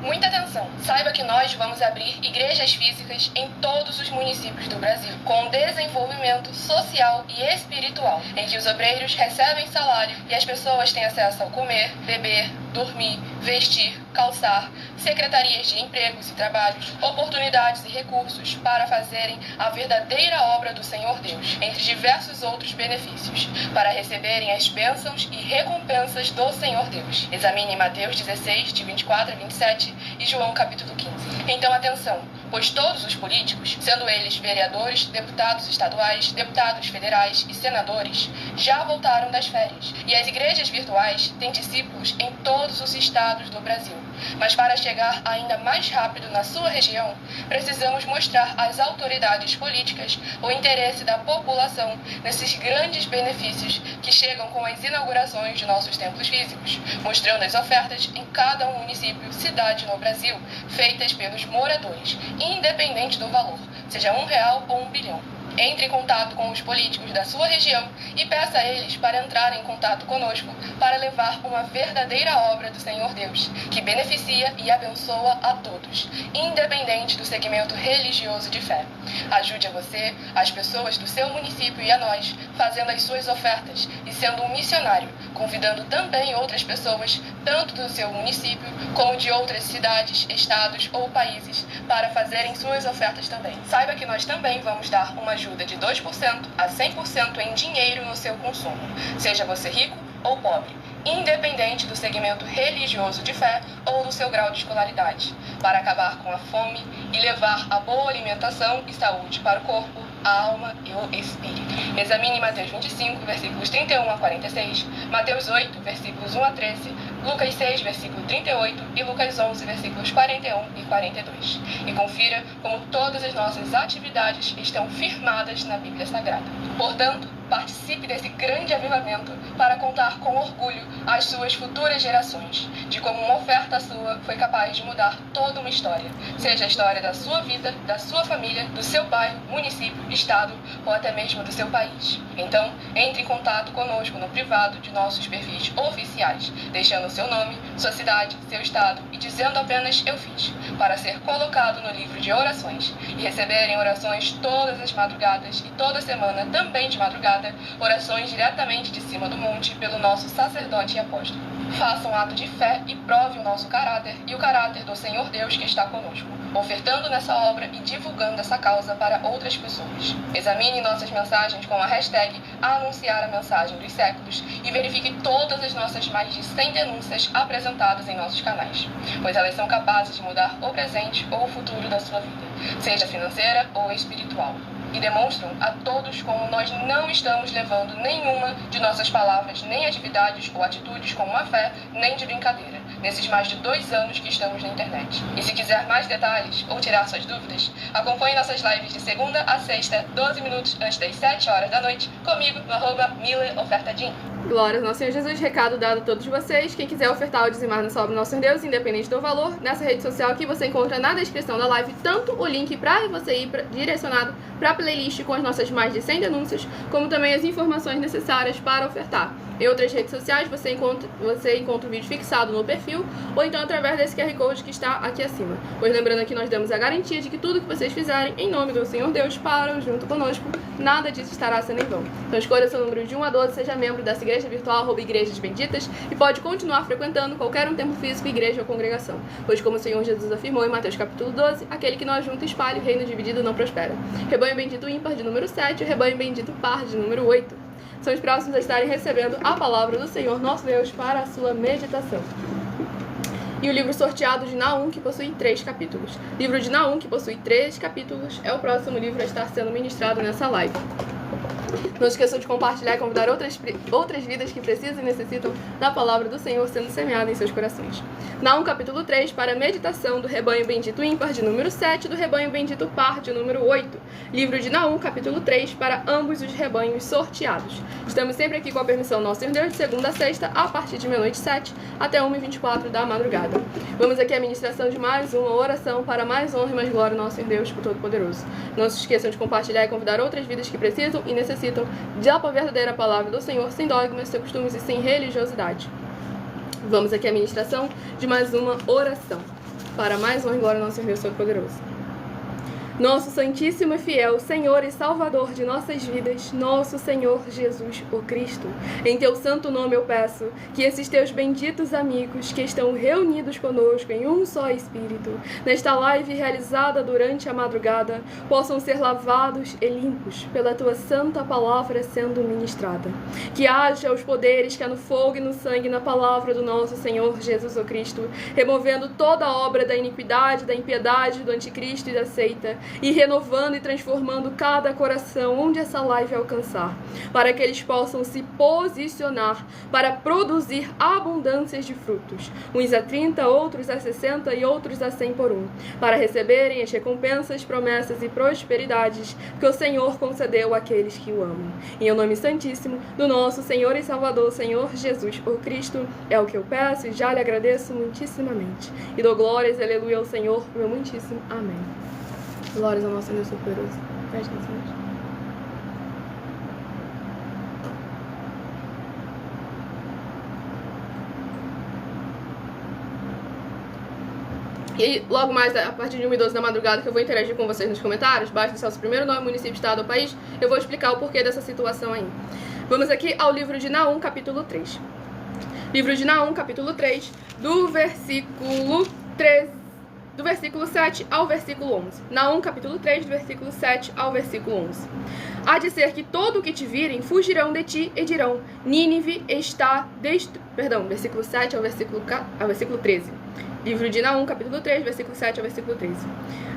Muita atenção! Saiba que nós vamos abrir igrejas físicas em todos os municípios do Brasil, com desenvolvimento social e espiritual, em que os obreiros recebem salário e as pessoas têm acesso ao comer, beber, dormir, vestir, calçar, secretarias de empregos e trabalhos, oportunidades e recursos para fazerem a verdadeira obra do Senhor Deus, entre diversos outros benefícios, para receberem as bênçãos e recompensas do Senhor Deus. Examine Mateus 16, de 24 a 27 e João capítulo 15. Então atenção, pois todos os políticos, sendo eles vereadores, deputados estaduais, deputados federais e senadores, já voltaram das férias, e as igrejas virtuais têm discípulos em todos os estados do Brasil. Mas para chegar ainda mais rápido na sua região, precisamos mostrar às autoridades políticas o interesse da população nesses grandes benefícios que chegam com as inaugurações de nossos templos físicos, mostrando as ofertas em cada município, cidade no Brasil, feitas pelos moradores, independente do valor, seja R$1 ou 1 bilhão. Entre em contato com os políticos da sua região e peça a eles para entrarem em contato conosco para levar uma verdadeira obra do Senhor Deus, que beneficia e abençoa a todos, independente do segmento religioso de fé. Ajude a você, as pessoas do seu município e a nós, fazendo as suas ofertas e sendo um missionário, convidando também outras pessoas, tanto do seu município como de outras cidades, estados ou países, para fazerem suas ofertas também. Saiba que nós também vamos dar uma ajuda de 2% a 100% em dinheiro no seu consumo, seja você rico ou pobre, independente do segmento religioso de fé ou do seu grau de escolaridade, para acabar com a fome e levar a boa alimentação e saúde para o corpo, a alma e o espírito. Examine Mateus 25, versículos 31 a 46, Mateus 8, versículos 1 a 13, Lucas 6, versículo 38 e Lucas 11, versículos 41 e 42. E confira como todas as nossas atividades estão firmadas na Bíblia Sagrada. Portanto, participe desse grande avivamento para contar com orgulho às suas futuras gerações, de como uma oferta sua foi capaz de mudar toda uma história, seja a história da sua vida, da sua família, do seu bairro, município, estado ou até mesmo do seu país. Então, entre em contato conosco no privado de nossos perfis oficiais, deixando seu nome, sua cidade, seu estado e dizendo apenas "eu fiz", para ser colocado no livro de orações e receberem orações todas as madrugadas e toda semana também de madrugada, orações diretamente de cima do monte pelo nosso sacerdote e apóstolo. Faça um ato de fé e prove o nosso caráter e o caráter do Senhor Deus que está conosco, ofertando nessa obra e divulgando essa causa para outras pessoas. Examine nossas mensagens com a hashtag Anunciar a Mensagem dos Séculos e verifique todas as nossas mais de 100 denúncias apresentadas em nossos canais, pois elas são capazes de mudar o presente ou o futuro da sua vida, seja financeira ou espiritual. E demonstram a todos como nós não estamos levando nenhuma de nossas palavras, nem atividades ou atitudes com má fé, nem de brincadeira, nesses mais de 2 anos que estamos na internet. E se quiser mais detalhes ou tirar suas dúvidas, acompanhe nossas lives de segunda a sexta, 12 minutos antes das 7 horas da noite, comigo no @MillerOfertaDin. Glórias ao nosso Senhor Jesus, recado dado a todos vocês. Quem quiser ofertar ou dizimar nessa obra do nosso Deus, independente do valor, nessa rede social aqui você encontra na descrição da live tanto o link para você ir direcionado para a playlist com as nossas mais de 100 denúncias, como também as informações necessárias para ofertar. Em outras redes sociais você encontra o vídeo fixado no perfil ou então através desse QR Code que está aqui acima. Pois lembrando que nós damos a garantia de que tudo que vocês fizerem em nome do Senhor Deus para junto conosco, nada disso estará sendo em vão. Então escolha seu número de 1 a 12, seja membro dessa igreja virtual, @igrejas benditas, e pode continuar frequentando qualquer um templo físico, igreja ou congregação. Pois como o Senhor Jesus afirmou em Mateus capítulo 12, aquele que não ajunta e espalha, o reino dividido não prospera. Rebanho bendito ímpar de número 7, o rebanho bendito par de número 8. São os próximos a estarem recebendo a palavra do Senhor nosso Deus para a sua meditação. E o livro sorteado de Naum, que possui 3 capítulos. Livro de Naum, que possui 3 capítulos, é o próximo livro a estar sendo ministrado nessa live. Não esqueçam de compartilhar e convidar outras vidas que precisam e necessitam da palavra do Senhor sendo semeada em seus corações. Naum capítulo 3, para a meditação do rebanho bendito ímpar de número 7, do rebanho bendito par de número 8. Livro de Naum capítulo 3, para ambos os rebanhos sorteados. Estamos sempre aqui com a permissão do nosso Senhor Deus, de segunda a sexta, a partir de meia-noite 7 até 1h24 da madrugada. Vamos aqui à ministração de mais uma oração para mais honra e mais glória ao nosso Senhor Deus, o Todo-Poderoso. Não se esqueçam de compartilhar e convidar outras vidas que precisam e necessitam da verdadeira palavra do Senhor, sem dogmas, sem costumes e sem religiosidade. Vamos aqui à ministração de mais uma oração para mais honra e glória ao nosso Senhor Deus Todo-Poderoso. Nosso Santíssimo e Fiel Senhor e Salvador de nossas vidas, nosso Senhor Jesus, o Cristo, em Teu santo nome eu peço que esses Teus benditos amigos que estão reunidos conosco em um só Espírito, nesta live realizada durante a madrugada, possam ser lavados e limpos pela Tua santa palavra sendo ministrada. Que haja os poderes que há no fogo e no sangue na palavra do nosso Senhor Jesus, o Cristo, removendo toda a obra da iniquidade, da impiedade, do anticristo e da seita, e renovando e transformando cada coração onde essa live alcançar, para que eles possam se posicionar para produzir abundâncias de frutos, uns a 30, outros a 60 e outros a 100 por um, para receberem as recompensas, promessas e prosperidades que o Senhor concedeu àqueles que o amam. Em nome santíssimo do nosso Senhor e Salvador, Senhor Jesus, o Cristo, é o que eu peço e já lhe agradeço muitíssimamente. E dou glórias, aleluia, ao Senhor, meu muitíssimo amém. Glórias ao nosso Deus Todo-Poderoso. Preste atenção. E logo mais, a partir de 1h12 da madrugada, que eu vou interagir com vocês nos comentários, basta deixar o seu primeiro nome, município, estado ou país, eu vou explicar o porquê dessa situação aí. Vamos aqui ao livro de Naum, capítulo 3. Livro de Naum, capítulo 3, do versículo 7 ao versículo 11. Naum, capítulo 3, do versículo 7 ao versículo 11. Há de ser que todo o que te virem fugirão de ti e dirão, Nínive está versículo 7 ao versículo 13. Livro de Naum, capítulo 3, versículo 7 ao versículo 13.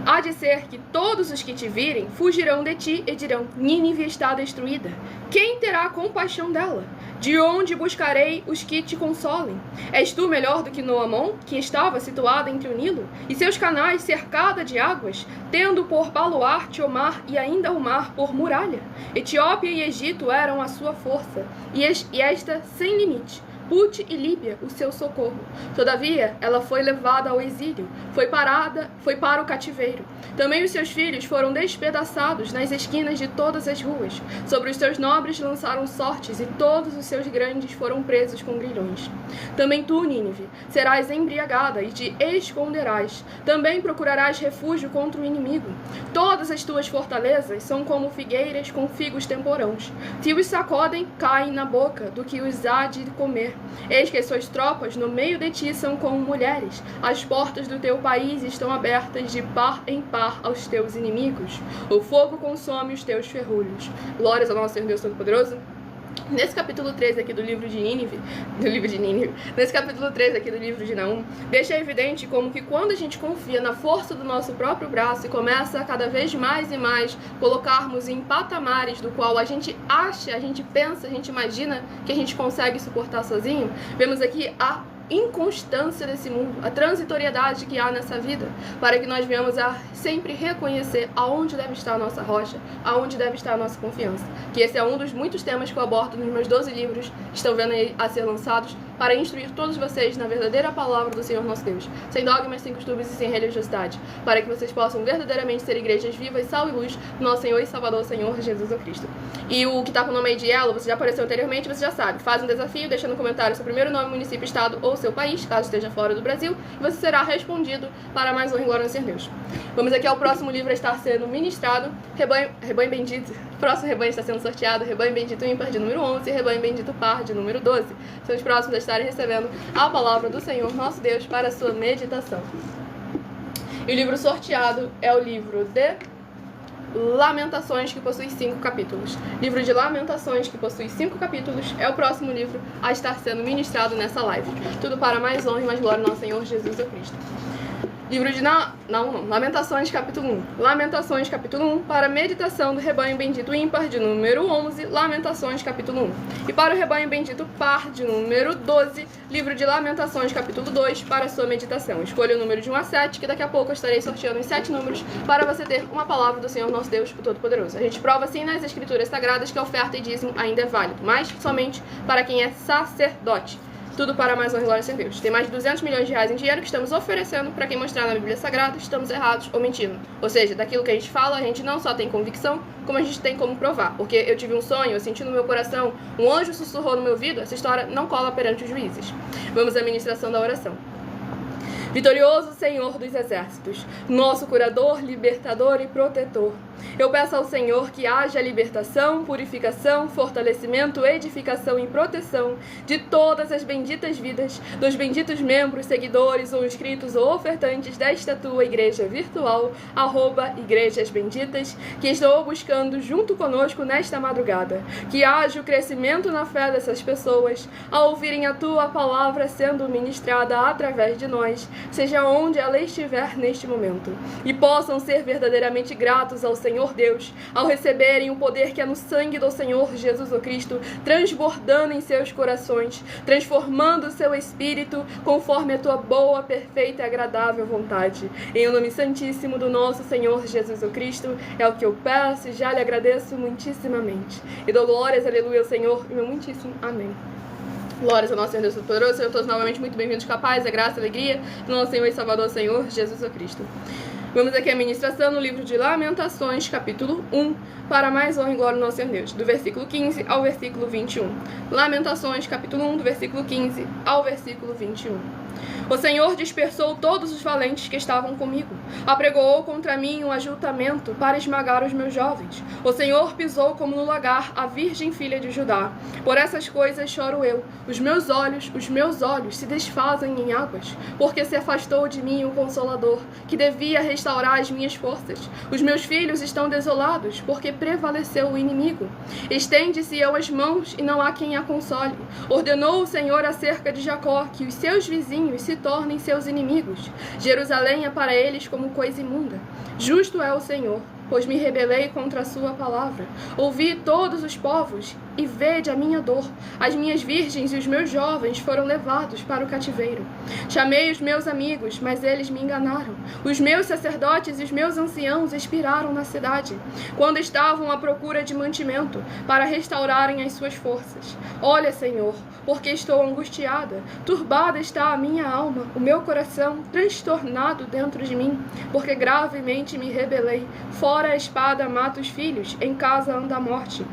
Há de ser que todos os que te virem fugirão de ti e dirão, Nínive está destruída. Quem terá compaixão dela? De onde buscarei os que te consolem? És tu melhor do que Noamon, que estava situada entre o Nilo, e seus canais cercada de águas, tendo por baluarte o mar e ainda o mar por muralha? Etiópia e Egito eram a sua força, e esta sem limite. Put e Líbia, o seu socorro. Todavia, ela foi levada ao exílio, foi para o cativeiro. Também os seus filhos foram despedaçados nas esquinas de todas as ruas. Sobre os seus nobres lançaram sortes, e todos os seus grandes foram presos com grilhões. Também tu, Nínive, serás embriagada e te esconderás. Também procurarás refúgio contra o inimigo. Todas as tuas fortalezas são como figueiras com figos temporãos. Se os sacodem, caem na boca do que os há de comer. Eis que as suas tropas no meio de ti são como mulheres. As portas do teu país estão abertas de par em par aos teus inimigos. O fogo consome os teus ferrolhos. Glórias ao nosso Senhor Deus Todo-Poderoso. Nesse capítulo 3 aqui do livro de Nínive, nesse capítulo 3 aqui do livro de Naum, deixa evidente como que quando a gente confia na força do nosso próprio braço e começa a cada vez mais e mais colocarmos em patamares do qual a gente acha, a gente pensa, a gente imagina que a gente consegue suportar sozinho, vemos aqui a inconstância desse mundo, a transitoriedade que há nessa vida, para que nós venhamos a sempre reconhecer aonde deve estar a nossa rocha, aonde deve estar a nossa confiança. Que esse é um dos muitos temas que eu abordo nos meus 12 livros, estão vendo aí a ser lançados, para instruir todos vocês na verdadeira palavra do Senhor nosso Deus, sem dogmas, sem costumes e sem religiosidade, para que vocês possam verdadeiramente ser igrejas vivas, sal e luz do nosso Senhor e Salvador, Senhor Jesus Cristo. E o que está com o nome aí de Yellow, você já apareceu anteriormente, você já sabe. Faz um desafio, deixa no comentário seu primeiro nome, município, estado ou seu país, caso esteja fora do Brasil, e você será respondido para mais honra e glória no Senhor Deus. Vamos aqui ao próximo livro a estar sendo ministrado, Rebanho Bendito. Próximo rebanho está sendo sorteado, Rebanho Bendito ímpar de número 11 e Rebanho Bendito par de número 12. São os próximos a estarem recebendo a palavra do Senhor nosso Deus para a sua meditação. E o livro sorteado é o livro de Lamentações, que possui 5 capítulos. Livro de Lamentações, que possui 5 capítulos, é o próximo livro a estar sendo ministrado nessa live. Tudo para mais honra e mais glória ao nosso Senhor Jesus Cristo. Livro de Lamentações, capítulo 1. Lamentações, capítulo 1, para meditação do rebanho bendito ímpar de número 11, Lamentações, capítulo 1. E para o rebanho bendito par de número 12, livro de Lamentações, capítulo 2, para a sua meditação. Escolha o número de 1 a 7, que daqui a pouco eu estarei sorteando os 7 números, para você ter uma palavra do Senhor nosso Deus, o Todo-Poderoso. A gente prova assim nas Escrituras Sagradas que a oferta e dízimo ainda é válido, mas somente para quem é sacerdote. Tudo para mais honra e glória sem Deus. Tem mais de 200 milhões de reais em dinheiro que estamos oferecendo para quem mostrar na Bíblia Sagrada estamos errados ou mentindo. Ou seja, daquilo que a gente fala, a gente não só tem convicção, como a gente tem como provar. Porque eu tive um sonho, eu senti no meu coração, um anjo sussurrou no meu ouvido, essa história não cola perante os juízes. Vamos à ministração da oração. Vitorioso Senhor dos Exércitos, nosso curador, libertador e protetor, eu peço ao Senhor que haja libertação, purificação, fortalecimento, edificação e proteção de todas as benditas vidas, dos benditos membros, seguidores ou inscritos ou ofertantes desta tua igreja virtual, @Igrejas Benditas, que estou buscando junto conosco nesta madrugada. Que haja o crescimento na fé dessas pessoas, ao ouvirem a tua palavra sendo ministrada através de nós, seja onde ela estiver neste momento, e possam ser verdadeiramente gratos ao Senhor Deus, ao receberem o poder que é no sangue do Senhor Jesus Cristo, transbordando em seus corações, transformando o seu espírito conforme a tua boa, perfeita e agradável vontade. Em o nome santíssimo do nosso Senhor Jesus Cristo, é o que eu peço e já lhe agradeço muitíssimamente. E dou glórias, aleluia, ao Senhor, e meu muitíssimo amém. Glórias ao nosso Senhor Deus Todo-Poderoso. Sejam todos novamente muito bem-vindos com a paz, a graça e a alegria do nosso Senhor e Salvador, Senhor Jesus Cristo. Vamos aqui à ministração no livro de Lamentações, capítulo 1, para mais honra e glória do nosso Senhor Deus, do versículo 15 ao versículo 21. Lamentações, capítulo 1, do versículo 15 ao versículo 21. O Senhor dispersou todos os valentes que estavam comigo. Apregoou contra mim um ajuntamento para esmagar os meus jovens. O Senhor pisou como no lagar a virgem filha de Judá. Por essas coisas choro eu. Os meus olhos se desfazem em águas, porque se afastou de mim o Consolador, que devia restaurar as minhas forças. Os meus filhos estão desolados, porque prevaleceu o inimigo. Estende-se-ão as mãos e não há quem a console. Ordenou o Senhor acerca de Jacó que os seus vizinhos se tornem seus inimigos. Jerusalém é para eles como coisa imunda. Justo é o Senhor, pois me rebelei contra a sua palavra. Ouvi todos os povos e vede a minha dor. As minhas virgens e os meus jovens foram levados para o cativeiro. Chamei os meus amigos, mas eles me enganaram. Os meus sacerdotes e os meus anciãos expiraram na cidade, quando estavam à procura de mantimento, para restaurarem as suas forças. Olha, Senhor, porque estou angustiada. Turbada está a minha alma, o meu coração transtornado dentro de mim, porque gravemente me rebelei. Fora a espada mata os filhos, em casa anda a morte.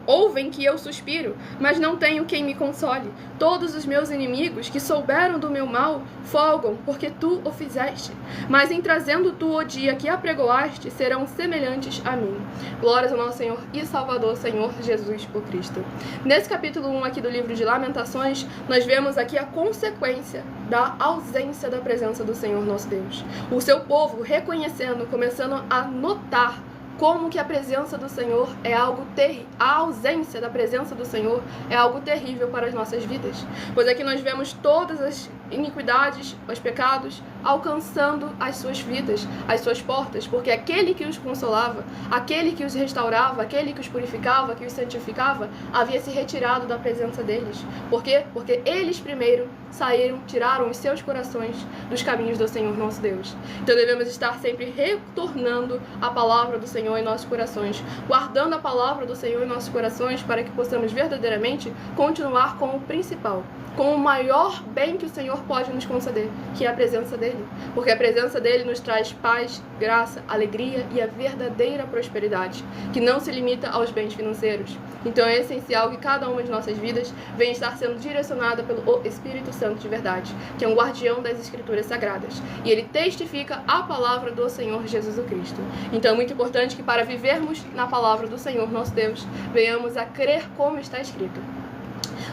Ouvem que eu suspiro, mas não tenho quem me console. Todos os meus inimigos que souberam do meu mal folgam, porque tu o fizeste. Mas em trazendo tu o dia que apregoaste, serão semelhantes a mim. Glórias ao nosso Senhor e Salvador, Senhor Jesus o Cristo. Nesse capítulo 1 aqui do livro de Lamentações, nós vemos aqui a consequência da ausência da presença do Senhor nosso Deus. O seu povo reconhecendo, começando a notar como que a presença do Senhor é algo terrível, a ausência da presença do Senhor é algo terrível para as nossas vidas. Pois aqui nós vemos todas as iniquidades, os pecados, alcançando as suas vidas, as suas portas, porque aquele que os consolava, aquele que os restaurava, aquele que os purificava, que os santificava, havia se retirado da presença deles. Por quê? Porque eles primeiro saíram, tiraram os seus corações dos caminhos do Senhor nosso Deus. Então devemos estar sempre retornando a palavra do Senhor em nossos corações, guardando a palavra do Senhor em nossos corações, para que possamos verdadeiramente continuar com o principal, com o maior bem que o Senhor pode nos conceder, que é a presença dEle. Porque a presença dEle nos traz paz, graça, alegria e a verdadeira prosperidade, que não se limita aos bens financeiros. Então é essencial que cada uma de nossas vidas venha estar sendo direcionada pelo Espírito Santo de verdade, que é um guardião das Escrituras Sagradas. E ele testifica a palavra do Senhor Jesus Cristo. Então é muito importante que, para vivermos na palavra do Senhor nosso Deus, venhamos a crer como está escrito.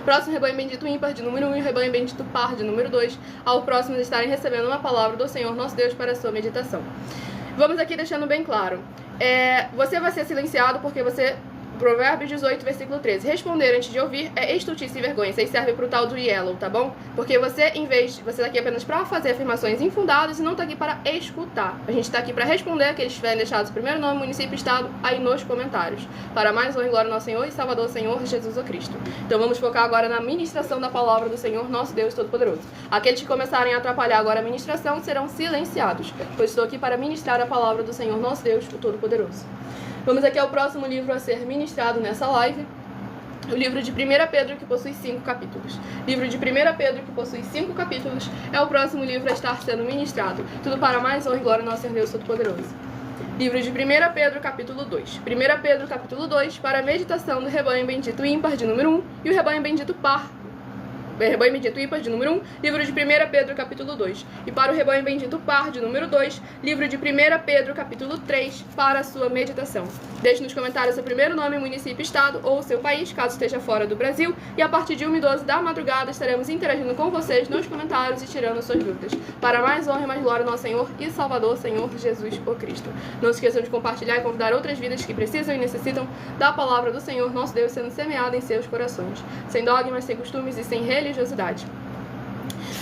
Próximo rebanho bendito ímpar de número 1 e o rebanho bendito par de número 2, ao próximo estarem recebendo uma palavra do Senhor nosso Deus para a sua meditação. Vamos aqui deixando bem claro, você vai ser silenciado porque você... Provérbios 18, versículo 13. Responder antes de ouvir é estultice e vergonha. Isso aí serve pro tal do yellow, tá bom? Porque você tá aqui apenas para fazer afirmações infundadas e não tá aqui para escutar. A gente tá aqui para responder aqueles que tiverem deixado o primeiro nome, município e estado aí nos comentários. Para mais honra e glória ao nosso Senhor e Salvador, Senhor Jesus Cristo. Então vamos focar agora na ministração da palavra do Senhor, nosso Deus Todo-Poderoso. Aqueles que começarem a atrapalhar agora a ministração serão silenciados, pois estou aqui para ministrar a palavra do Senhor, nosso Deus, o Todo-Poderoso. Vamos aqui ao próximo livro a ser ministrado nessa live, o livro de 1 Pedro, que possui 5 capítulos. Livro de 1 Pedro, que possui 5 capítulos, é o próximo livro a estar sendo ministrado. Tudo para mais honra e glória ao nosso Deus Todo-Poderoso. Livro de 1 Pedro, capítulo 2. 1 Pedro, capítulo 2, para a meditação do rebanho bendito ímpar de número 1 e o rebanho bendito par. Rebanho bendito ímpar de número 1, livro de 1 Pedro, capítulo 2. E para o rebanho bendito par de número 2, livro de 1 Pedro, capítulo 3, para a sua meditação. Deixe nos comentários seu primeiro nome, município, estado ou seu país, caso esteja fora do Brasil. E a partir de 1h12 da madrugada estaremos interagindo com vocês nos comentários e tirando suas dúvidas. Para mais honra e mais glória ao nosso Senhor e Salvador, Senhor Jesus o Cristo. Não se esqueçam de compartilhar e convidar outras vidas que precisam e necessitam da palavra do Senhor, nosso Deus, sendo semeada em seus corações. Sem dogmas, sem costumes e sem religiosidade.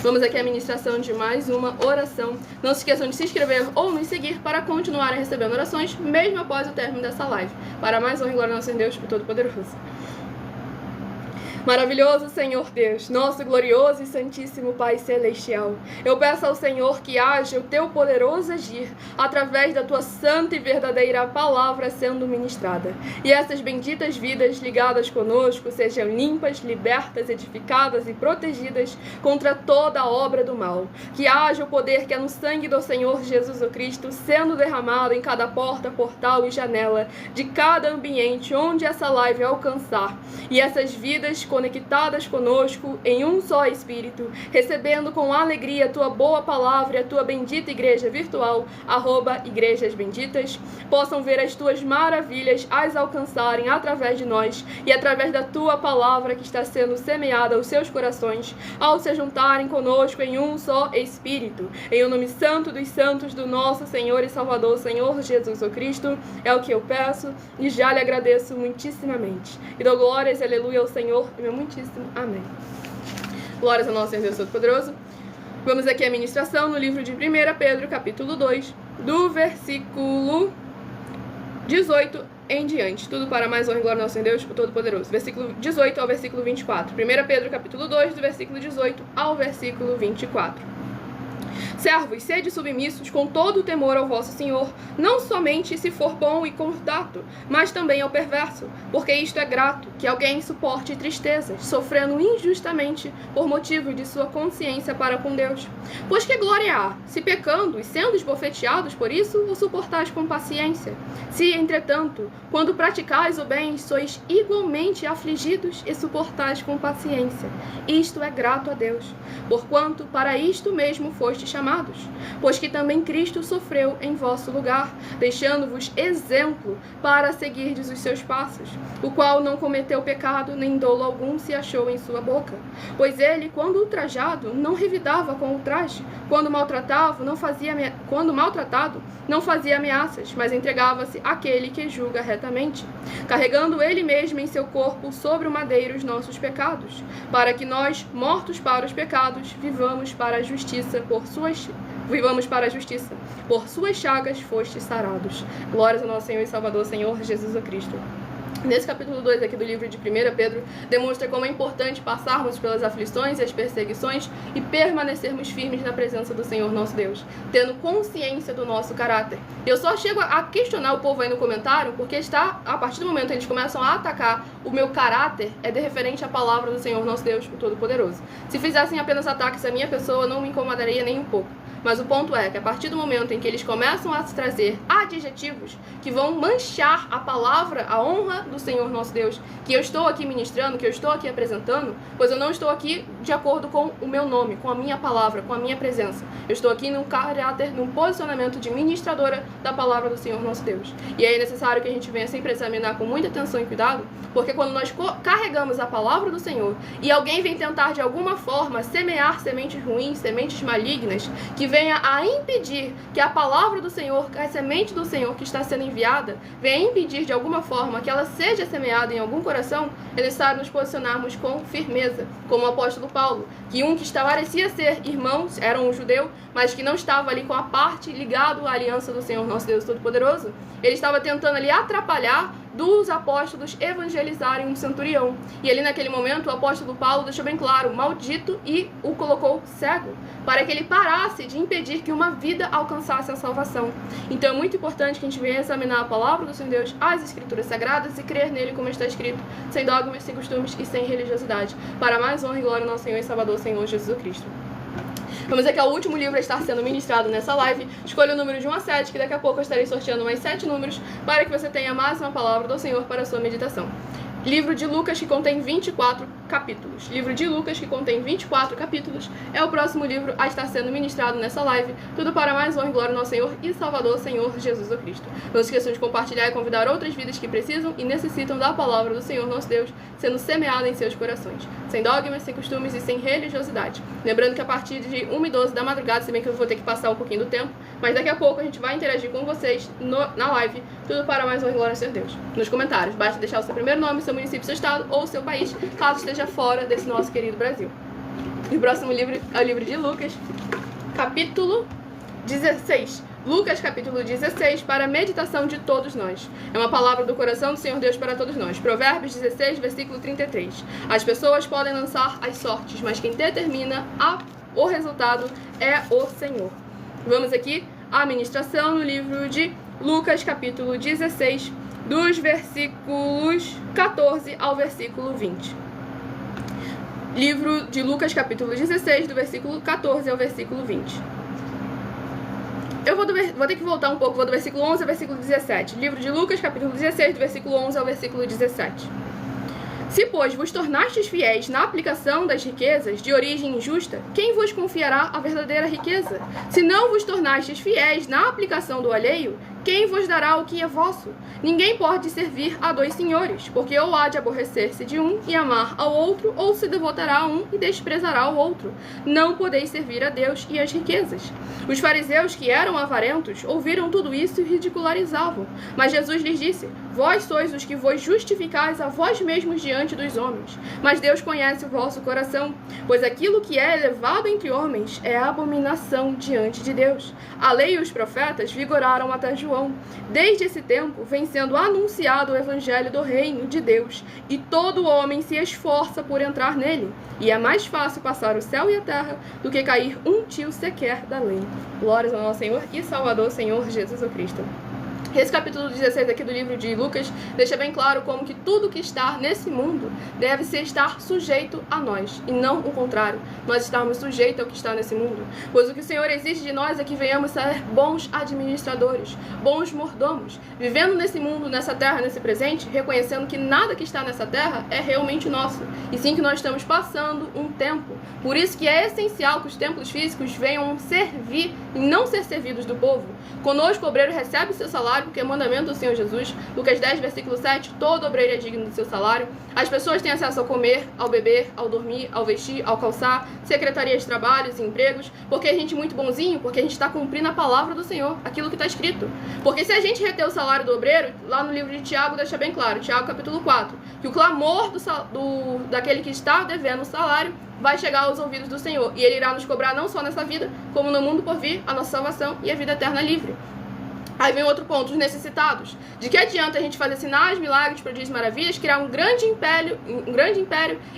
Vamos aqui à ministração de mais uma oração. Não se esqueçam de se inscrever ou nos seguir para continuarem recebendo orações, mesmo após o término dessa live. Para mais honra e glória ao nosso Deus, o Todo-Poderoso. Maravilhoso Senhor Deus, nosso glorioso e santíssimo Pai Celestial, eu peço ao Senhor que haja o teu poderoso agir através da tua santa e verdadeira palavra sendo ministrada. E essas benditas vidas ligadas conosco sejam limpas, libertas, edificadas e protegidas contra toda a obra do mal. Que haja o poder que é no sangue do Senhor Jesus o Cristo sendo derramado em cada porta, portal e janela de cada ambiente onde essa live alcançar. E essas vidas conectadas conosco em um só Espírito, recebendo com alegria a tua boa palavra e a tua bendita igreja virtual, @Igrejas Benditas, possam ver as tuas maravilhas as alcançarem através de nós e através da tua palavra que está sendo semeada aos seus corações, ao se juntarem conosco em um só Espírito. Em o nome santo dos santos do nosso Senhor e Salvador, Senhor Jesus o Cristo, é o que eu peço e já lhe agradeço muitíssimamente. E dou glórias e aleluia ao Senhor, meu muitíssimo amém. Glórias ao nosso Senhor Deus Todo-Poderoso. Vamos aqui à ministração no livro de 1 Pedro, capítulo 2, do versículo 18 em diante. Tudo para mais honra e glória ao nosso Senhor Deus, o Todo-Poderoso. Versículo 18 ao versículo 24. 1 Pedro, capítulo 2, do versículo 18 ao versículo 24. Servos, sede submissos com todo o temor ao vosso Senhor, não somente se for bom e constato, mas também ao perverso, porque isto é grato, que alguém suporte tristezas, sofrendo injustamente por motivo de sua consciência para com Deus. Pois que glória há, se pecando e sendo esbofeteados por isso, o suportais com paciência? Se, entretanto, quando praticais o bem, sois igualmente afligidos e suportais com paciência, isto é grato a Deus, porquanto para isto mesmo foste fostes chamados, pois que também Cristo sofreu em vosso lugar, deixando-vos exemplo para seguirdes os seus passos, o qual não cometeu pecado, nem dolo algum se achou em sua boca. Pois ele, quando ultrajado, não revidava com ultraje, quando maltratado, não fazia ameaças, mas entregava-se àquele que julga retamente, carregando ele mesmo em seu corpo sobre o madeiro os nossos pecados, para que nós, mortos para os pecados, vivamos para a justiça. Por suas chagas fostes sarados. Glórias ao nosso Senhor e Salvador, Senhor Jesus Cristo. Nesse capítulo 2 aqui do livro de 1 Pedro, demonstra como é importante passarmos pelas aflições e as perseguições e permanecermos firmes na presença do Senhor nosso Deus, tendo consciência do nosso caráter. Eu só chego a questionar o povo aí no comentário, porque a partir do momento que eles começam a atacar o meu caráter, é de referente à palavra do Senhor nosso Deus, o Todo-Poderoso. Se fizessem apenas ataques à minha pessoa, não me incomodaria nem um pouco. Mas o ponto é que a partir do momento em que eles começam a trazer adjetivos que vão manchar a palavra, a honra do Senhor nosso Deus, que eu estou aqui ministrando, que eu estou aqui apresentando, pois eu não estou aqui de acordo com o meu nome, com a minha palavra, com a minha presença. Eu estou aqui num caráter, num posicionamento de ministradora da palavra do Senhor nosso Deus. E aí é necessário que a gente venha sempre examinar com muita atenção e cuidado, porque quando nós carregamos a palavra do Senhor e alguém vem tentar de alguma forma semear sementes ruins, sementes malignas, que venha a impedir que a palavra do Senhor, a semente do Senhor que está sendo enviada, venha impedir de alguma forma que ela seja semeada em algum coração, é necessário nos posicionarmos com firmeza, como o apóstolo Paulo, que parecia ser irmão, era um judeu, mas que não estava ali com a parte ligado à aliança do Senhor nosso Deus Todo-Poderoso. Ele estava tentando ali atrapalhar dos apóstolos evangelizarem um centurião. E ali naquele momento o apóstolo Paulo deixou bem claro, maldito, e o colocou cego, para que ele parasse de impedir que uma vida alcançasse a salvação. Então é muito importante que a gente venha examinar a palavra do Senhor Deus, as escrituras sagradas, e crer nele como está escrito, sem dogmas, sem costumes e sem religiosidade, para mais honra e glória ao nosso Senhor e Salvador, Senhor Jesus Cristo. Vamos aqui ao último livro a estar sendo ministrado nessa live. Escolha o número de 1 a 7, que daqui a pouco eu estarei sorteando mais 7 números, para que você tenha mais uma palavra do Senhor para a sua meditação. Livro de Lucas, que contém 24 capítulos. Livro de Lucas, que contém 24 capítulos, é o próximo livro a estar sendo ministrado nessa live. Tudo para mais honra e glória ao nosso Senhor e Salvador, Senhor Jesus Cristo. Não se esqueçam de compartilhar e convidar outras vidas que precisam e necessitam da palavra do Senhor nosso Deus sendo semeada em seus corações, sem dogmas, sem costumes e sem religiosidade. Lembrando que a partir de 1h12 da madrugada, se bem que eu vou ter que passar um pouquinho do tempo, mas daqui a pouco a gente vai interagir com vocês na live. Tudo para mais honra e glória ao Senhor Deus. Nos comentários, basta deixar o seu primeiro nome, seu município, seu estado ou seu país, caso esteja fora desse nosso querido Brasil. E o próximo livro é o livro de Lucas, capítulo 16. Lucas, capítulo 16, para a meditação de todos nós. É uma palavra do coração do Senhor Deus para todos nós. Provérbios 16, versículo 33. As pessoas podem lançar as sortes, mas quem determina o resultado é o Senhor. Vamos aqui à ministração no livro de Lucas, capítulo 16, dos versículos 14 ao versículo 20. Livro de Lucas, capítulo 16, do versículo 14 ao versículo 20. Eu vou ter que voltar um pouco, vou do versículo 11 ao versículo 17. Livro de Lucas, capítulo 16, do versículo 11 ao versículo 17. Se, pois, vos tornastes fiéis na aplicação das riquezas de origem injusta, quem vos confiará a verdadeira riqueza? Se não vos tornastes fiéis na aplicação do alheio, quem vos dará o que é vosso? Ninguém pode servir a dois senhores, porque ou há de aborrecer-se de um e amar ao outro, ou se devotará a um e desprezará o outro. Não podeis servir a Deus e as riquezas. Os fariseus, que eram avarentos, ouviram tudo isso e ridicularizavam. Mas Jesus lhes disse: vós sois os que vos justificais a vós mesmos diante dos homens. Mas Deus conhece o vosso coração, pois aquilo que é elevado entre homens é abominação diante de Deus. A lei e os profetas vigoraram até João. Desde esse tempo vem sendo anunciado o evangelho do reino de Deus, e todo homem se esforça por entrar nele. E é mais fácil passar o céu e a terra do que cair um tio sequer da lei. Glórias ao nosso Senhor e Salvador, Senhor Jesus Cristo. Esse capítulo 16 aqui do livro de Lucas deixa bem claro como que tudo que está nesse mundo deve estar sujeito a nós, e não o contrário, nós estarmos sujeitos ao que está nesse mundo. Pois o que o Senhor exige de nós é que venhamos ser bons administradores, bons mordomos, vivendo nesse mundo, nessa terra, nesse presente, reconhecendo que nada que está nessa terra é realmente nosso, e sim que nós estamos passando um tempo. Por isso que é essencial que os templos físicos venham servir e não ser servidos do povo. Conosco o obreiro recebe o seu salário, porque é mandamento do Senhor Jesus. Lucas 10, versículo 7, todo obreiro é digno do seu salário. As pessoas têm acesso ao comer, ao beber, ao dormir, ao vestir, ao calçar, secretarias de trabalhos e empregos, porque a gente é muito bonzinho, porque a gente está cumprindo a palavra do Senhor, aquilo que está escrito. Porque se a gente reter o salário do obreiro, lá no livro de Tiago deixa bem claro, Tiago capítulo 4, que o clamor daquele que está devendo o salário vai chegar aos ouvidos do Senhor, e Ele irá nos cobrar não só nessa vida, como no mundo por vir, a nossa salvação e a vida eterna livre. Aí vem outro ponto, os necessitados. De que adianta a gente fazer sinais, milagres, prodígios e maravilhas, criar um grande império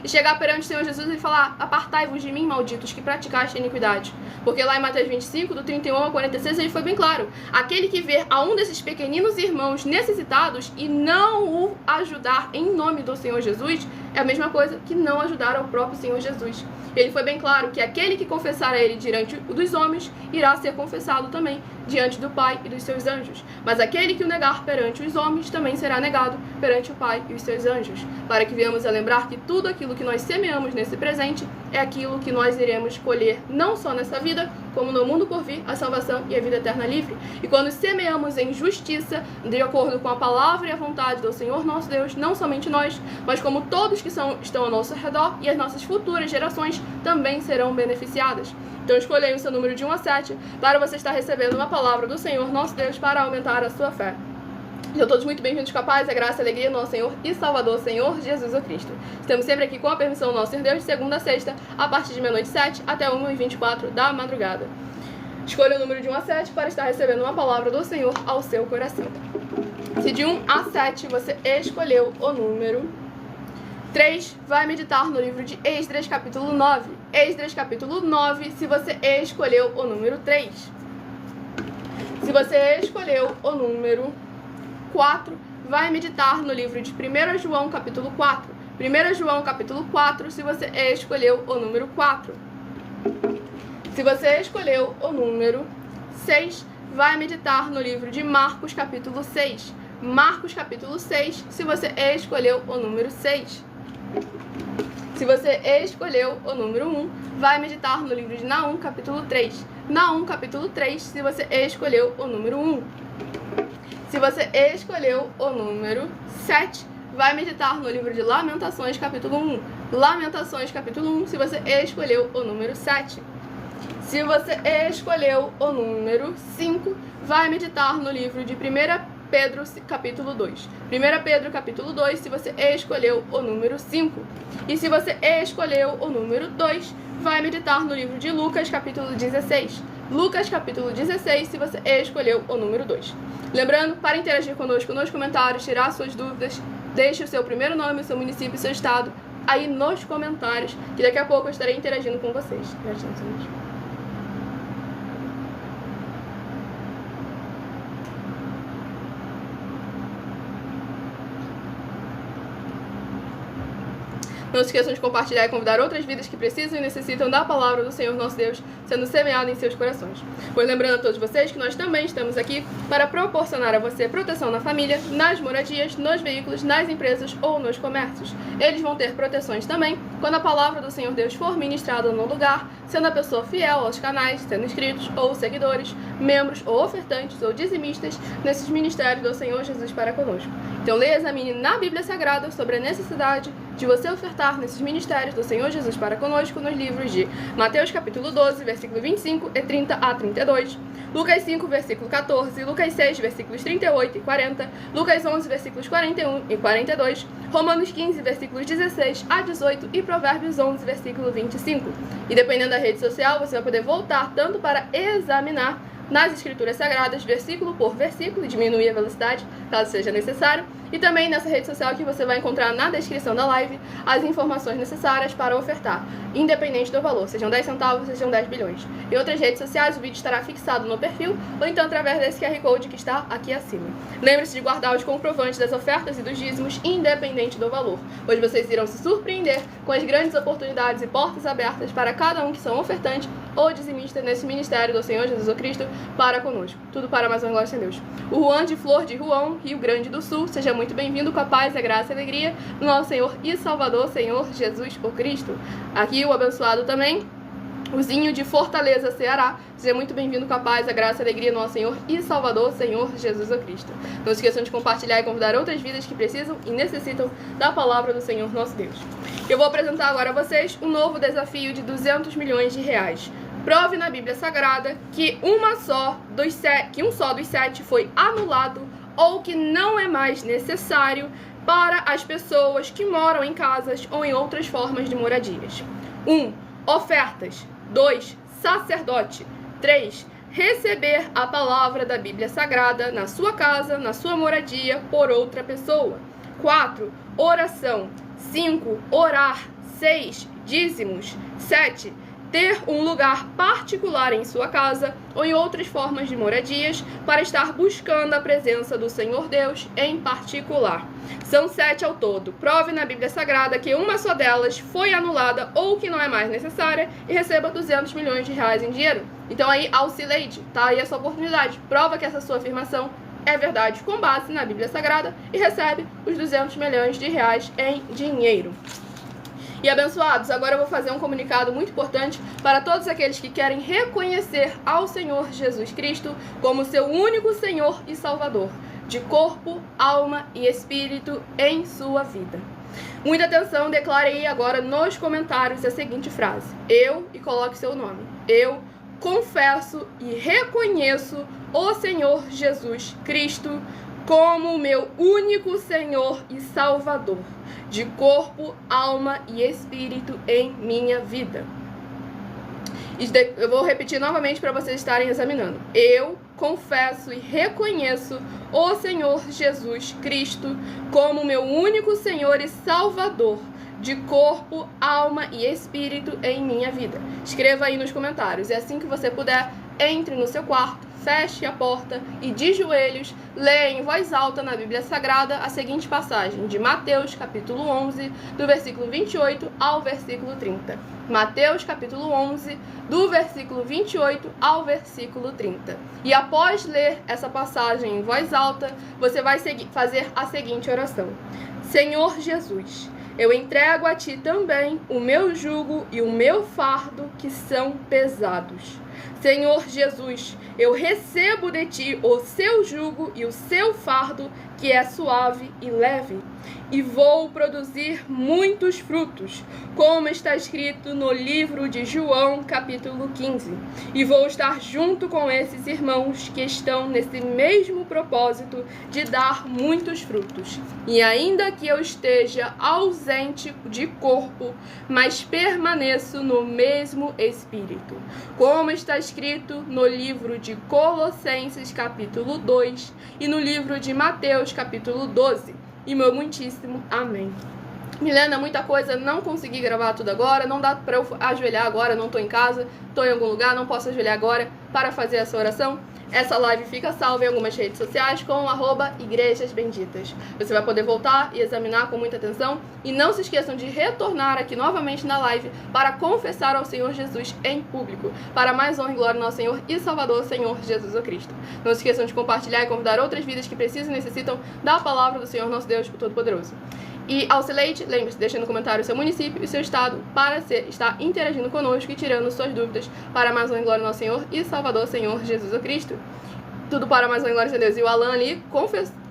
e chegar perante o Senhor Jesus e falar: apartai-vos de mim, malditos, que praticaste a iniquidade. Porque lá em Mateus 25, do 31 ao 46, ele foi bem claro. Aquele que ver a um desses pequeninos irmãos necessitados e não o ajudar em nome do Senhor Jesus, é a mesma coisa que não ajudar ao próprio Senhor Jesus. Ele foi bem claro que aquele que confessar a ele diante dos homens, irá ser confessado também diante do Pai e dos seus anjos. Mas aquele que o negar perante os homens, também será negado perante o Pai e os seus anjos. Para que venhamos a lembrar que tudo aquilo que nós semeamos nesse presente, é aquilo que nós iremos colher, não só nessa vida, como no mundo por vir, a salvação e a vida eterna livre. E quando semeamos em justiça, de acordo com a palavra e a vontade do Senhor nosso Deus, não somente nós, mas como todos que estão ao nosso redor, e as nossas futuras gerações também serão beneficiadas. Então escolhei o seu número de 1 a 7 para você estar recebendo uma palavra do Senhor nosso Deus para aumentar a sua fé. Sejam todos muito bem-vindos com a paz, a graça e a alegria do nosso Senhor e Salvador, Senhor Jesus o Cristo. Estamos sempre aqui com a permissão do nosso Senhor Deus, de segunda a sexta, a partir de meia-noite 7 até 1h24 da madrugada. Escolha o número de 1 a 7 para estar recebendo uma palavra do Senhor ao seu coração. Se de 1 a 7 você escolheu o número 3, vai meditar no livro de Esdras, capítulo 9. Esdras, capítulo 9, se você escolheu o número 3. Se você escolheu o número 4, vai meditar no livro de 1 João, capítulo 4. 1 João, capítulo 4, se você escolheu o número 4. Se você escolheu o número 6, vai meditar no livro de Marcos, capítulo 6. Marcos, capítulo 6, se você escolheu o número 6. Se você escolheu o número 1, vai meditar no livro de Naum, capítulo 3. Naum, capítulo 3, se você escolheu o número 1. Se você escolheu o número 7, vai meditar no livro de Lamentações, capítulo 1. Lamentações, capítulo 1, se você escolheu o número 7. Se você escolheu o número 5, vai meditar no livro de 1 Pedro, capítulo 2. 1 Pedro, capítulo 2, se você escolheu o número 5. E se você escolheu o número 2, vai meditar no livro de Lucas, capítulo 16. Lucas, capítulo 16, se você escolheu o número 2. Lembrando, para interagir conosco nos comentários, tirar suas dúvidas, deixe o seu primeiro nome, o seu município e seu estado aí nos comentários, que daqui a pouco eu estarei interagindo com vocês. Não se esqueçam de compartilhar e convidar outras vidas que precisam e necessitam da palavra do Senhor nosso Deus sendo semeada em seus corações. Pois lembrando a todos vocês que nós também estamos aqui para proporcionar a você proteção na família, nas moradias, nos veículos, nas empresas ou nos comércios. Eles vão ter proteções também quando a palavra do Senhor Deus for ministrada no lugar, sendo a pessoa fiel aos canais, sendo inscritos ou seguidores, membros ou ofertantes ou dizimistas nesses ministérios do Senhor Jesus para conosco. Então leia e examine na Bíblia Sagrada sobre a necessidade de você ofertar nesses ministérios do Senhor Jesus para conosco nos livros de Mateus capítulo 12, versículo 25 e 30 a 32, Lucas 5, versículo 14, Lucas 6, versículos 38 e 40, Lucas 11, versículos 41 e 42, Romanos 15, versículos 16 a 18 e Provérbios 11, versículo 25. E dependendo da rede social, você vai poder voltar tanto para examinar nas Escrituras Sagradas, versículo por versículo, e diminuir a velocidade, caso seja necessário, e também nessa rede social que você vai encontrar na descrição da live as informações necessárias para ofertar, independente do valor, sejam 10 centavos, sejam 10 bilhões. Em outras redes sociais, o vídeo estará fixado no perfil ou então através desse QR Code que está aqui acima. Lembre-se de guardar os comprovantes das ofertas e dos dízimos, independente do valor. Hoje vocês irão se surpreender com as grandes oportunidades e portas abertas para cada um que são ofertantes ou dizimistas nesse ministério do Senhor Jesus Cristo para conosco. Tudo para mais uma glória a Deus. O Juan de Flor de Juan, Rio Grande do Sul, seja muito bem-vindo com a paz, a graça e a alegria do nosso Senhor e Salvador, Senhor Jesus o Cristo. Aqui o abençoado também, o Zinho de Fortaleza, Ceará, seja muito bem-vindo com a paz, a graça e a alegria do nosso Senhor e Salvador, Senhor Jesus o Cristo. Não se esqueçam de compartilhar e convidar outras vidas que precisam e necessitam da palavra do Senhor nosso Deus. Eu vou apresentar agora a vocês um novo desafio de 200 milhões de reais. Prove na Bíblia Sagrada que um só dos 7 foi anulado ou que não é mais necessário para as pessoas que moram em casas ou em outras formas de moradias. 1. Ofertas. 2. Sacerdote. 3. Receber a palavra da Bíblia Sagrada na sua casa, na sua moradia, por outra pessoa. 4. Oração. 5. Orar. 6. Dízimos. 7. Ter um lugar particular em sua casa ou em outras formas de moradias para estar buscando a presença do Senhor Deus em particular. São 7 ao todo. Prove na Bíblia Sagrada que uma só delas foi anulada ou que não é mais necessária e receba 200 milhões de reais em dinheiro. Então aí, Alcileide, tá aí a sua oportunidade. Prova que essa sua afirmação é verdade com base na Bíblia Sagrada e recebe os 200 milhões de reais em dinheiro. E abençoados, agora eu vou fazer um comunicado muito importante para todos aqueles que querem reconhecer ao Senhor Jesus Cristo como seu único Senhor e Salvador, de corpo, alma e espírito em sua vida. Muita atenção, declare aí agora nos comentários a seguinte frase. E coloque seu nome. Eu confesso e reconheço o Senhor Jesus Cristo como meu único Senhor e Salvador, de corpo, alma e espírito em minha vida. Eu vou repetir novamente para vocês estarem examinando. Eu confesso e reconheço o Senhor Jesus Cristo como meu único Senhor e Salvador, de corpo, alma e espírito em minha vida. Escreva aí nos comentários. E assim que você puder, entre no seu quarto, feche a porta e de joelhos leia em voz alta na Bíblia Sagrada a seguinte passagem de Mateus capítulo 11, do versículo 28 ao versículo 30. Mateus capítulo 11, do versículo 28 ao versículo 30. E após ler essa passagem em voz alta, você vai fazer a seguinte oração. Senhor Jesus, eu entrego a Ti também o meu jugo e o meu fardo que são pesados. Senhor Jesus, eu recebo de Ti o seu jugo e o seu fardo que é suave e leve, e vou produzir muitos frutos, como está escrito no livro de João, capítulo 15. E vou estar junto com esses irmãos que estão nesse mesmo propósito de dar muitos frutos. E ainda que eu esteja ausente de corpo, mas permaneço no mesmo espírito, como está escrito no livro de Colossenses, capítulo 2, e no livro de Mateus, capítulo 12. E meu muitíssimo amém. Milena, muita coisa, não consegui gravar tudo agora, não dá para eu ajoelhar agora, não tô em casa, tô em algum lugar, não posso ajoelhar agora para fazer essa oração. Essa live fica salva em algumas redes sociais com @Igrejas Benditas. Você vai poder voltar e examinar com muita atenção. E não se esqueçam de retornar aqui novamente na live para confessar ao Senhor Jesus em público, para mais honra e glória ao nosso Senhor e Salvador, Senhor Jesus Cristo. Não se esqueçam de compartilhar e convidar outras vidas que precisam e necessitam da palavra do Senhor nosso Deus, o Todo-Poderoso. E Alcileide, lembre-se, deixa no comentário o seu município e o seu estado para estar interagindo conosco e tirando suas dúvidas para mais honra e glória ao nosso Senhor e Salvador, Senhor Jesus Cristo. Tudo para mais honra e glória a Deus. E o Alan ali,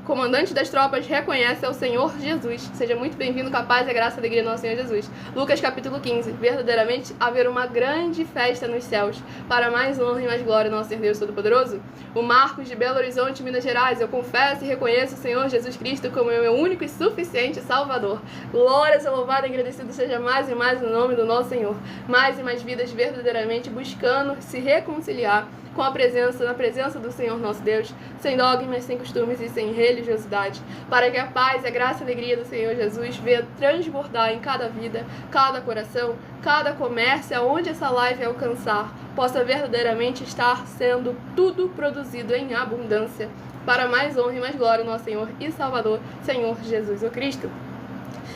comandante das tropas, reconhece ao Senhor Jesus. Seja muito bem-vindo com a paz e a graça e a alegria do nosso Senhor Jesus. Lucas capítulo 15. Verdadeiramente haver uma grande festa nos céus para mais honra e mais glória do nosso Senhor Deus Todo-Poderoso. O Marcos de Belo Horizonte, Minas Gerais. Eu confesso e reconheço o Senhor Jesus Cristo como meu único e suficiente Salvador. Glórias, louvado e agradecido seja mais e mais o nome do nosso Senhor. Mais e mais vidas verdadeiramente buscando se reconciliar com a presença, na presença do Senhor nosso Deus, sem dogmas, sem costumes e sem religião. religiosidade, para que a paz, a graça e a alegria do Senhor Jesus venha transbordar em cada vida, cada coração, cada comércio, aonde essa live alcançar, possa verdadeiramente estar sendo tudo produzido em abundância, para mais honra e mais glória do nosso Senhor e Salvador, Senhor Jesus o Cristo.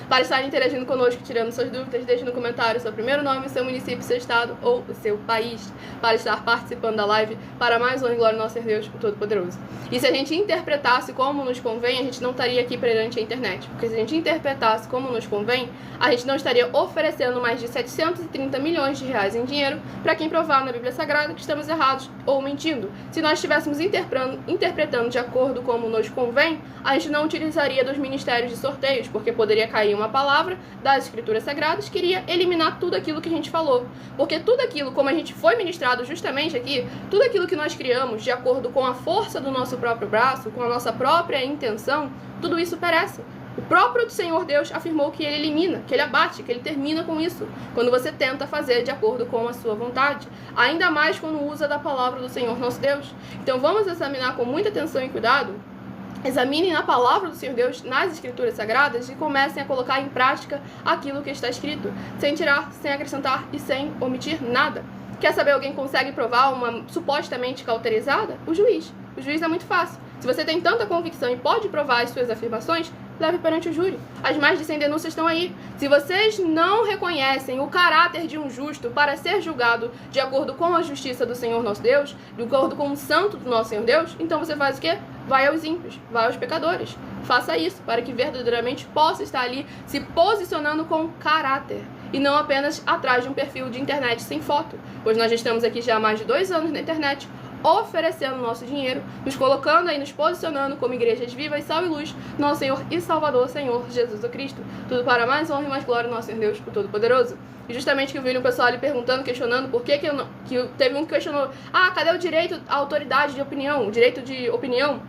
Para estar interagindo conosco, tirando suas dúvidas, deixe no comentário seu primeiro nome, seu município, seu estado ou o seu país. Para estar participando da live, para mais honra e glória do nosso Deus, o Todo-Poderoso. E se a gente interpretasse como nos convém, a gente não estaria aqui perante a internet. Porque se a gente interpretasse como nos convém, a gente não estaria oferecendo mais de 730 milhões de reais em dinheiro para quem provar na Bíblia Sagrada que estamos errados ou mentindo. Se nós estivéssemos interpretando de acordo como nos convém, a gente não utilizaria dos ministérios de sorteios, porque poderia cair uma palavra das Escrituras Sagradas que iria eliminar tudo aquilo que a gente falou. Porque tudo aquilo, como a gente foi ministrado justamente aqui, tudo aquilo que nós criamos de acordo com a força do nosso próprio braço, com a nossa própria intenção, tudo isso perece. O próprio Senhor Deus afirmou que Ele elimina, que Ele abate, que Ele termina com isso, quando você tenta fazer de acordo com a sua vontade. Ainda mais quando usa da palavra do Senhor nosso Deus. Então vamos examinar com muita atenção e cuidado. Examinem a palavra do Senhor Deus nas Escrituras Sagradas e comecem a colocar em prática aquilo que está escrito, sem tirar, sem acrescentar e sem omitir nada. Quer saber alguém consegue provar uma supostamente cauterizada? O juiz. O juiz é muito fácil. Se você tem tanta convicção e pode provar as suas afirmações, leve perante o júri. As mais de 100 denúncias estão aí. Se vocês não reconhecem o caráter de um justo para ser julgado de acordo com a justiça do Senhor nosso Deus, de acordo com o santo do nosso Senhor Deus, então você faz o quê? Vai aos ímpios, vai aos pecadores. Faça isso, para que verdadeiramente possa estar ali se posicionando com caráter. E não apenas atrás de um perfil de internet sem foto. Pois nós já estamos aqui já há mais de 2 anos na internet, oferecendo nosso dinheiro, nos colocando aí, nos posicionando como igrejas vivas, sal e luz, nosso Senhor e Salvador, Senhor Jesus o Cristo. Tudo para mais honra e mais glória do nosso Senhor Deus, o Todo-Poderoso. E justamente que eu vi um pessoal ali perguntando, questionando por que teve um que questionou, cadê o direito à autoridade de opinião, o direito de opinião?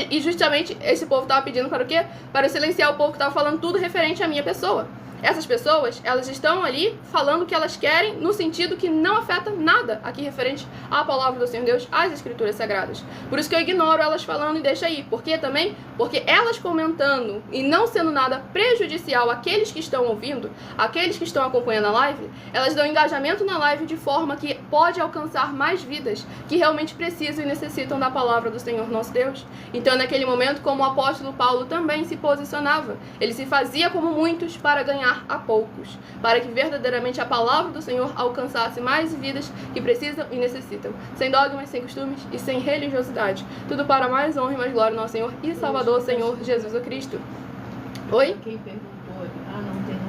E justamente esse povo estava pedindo para o quê? Para silenciar o povo que estava falando tudo referente à minha pessoa. Essas pessoas, elas estão ali falando o que elas querem no sentido que não afeta nada aqui referente à palavra do Senhor Deus, às Escrituras Sagradas. Por isso que eu ignoro elas falando e deixo aí. Por quê também? Porque elas comentando e não sendo nada prejudicial àqueles que estão ouvindo, àqueles que estão acompanhando a live, elas dão engajamento na live de forma que pode alcançar mais vidas que realmente precisam e necessitam da palavra do Senhor nosso Deus. Então, naquele momento, como o apóstolo Paulo também se posicionava, ele se fazia como muitos para ganhar a poucos, para que verdadeiramente a palavra do Senhor alcançasse mais vidas que precisam e necessitam, sem dogmas, sem costumes e sem religiosidade. Tudo para mais honra e mais glória do nosso Senhor e Salvador, Senhor Jesus o Cristo. Oi? Quem perguntou, não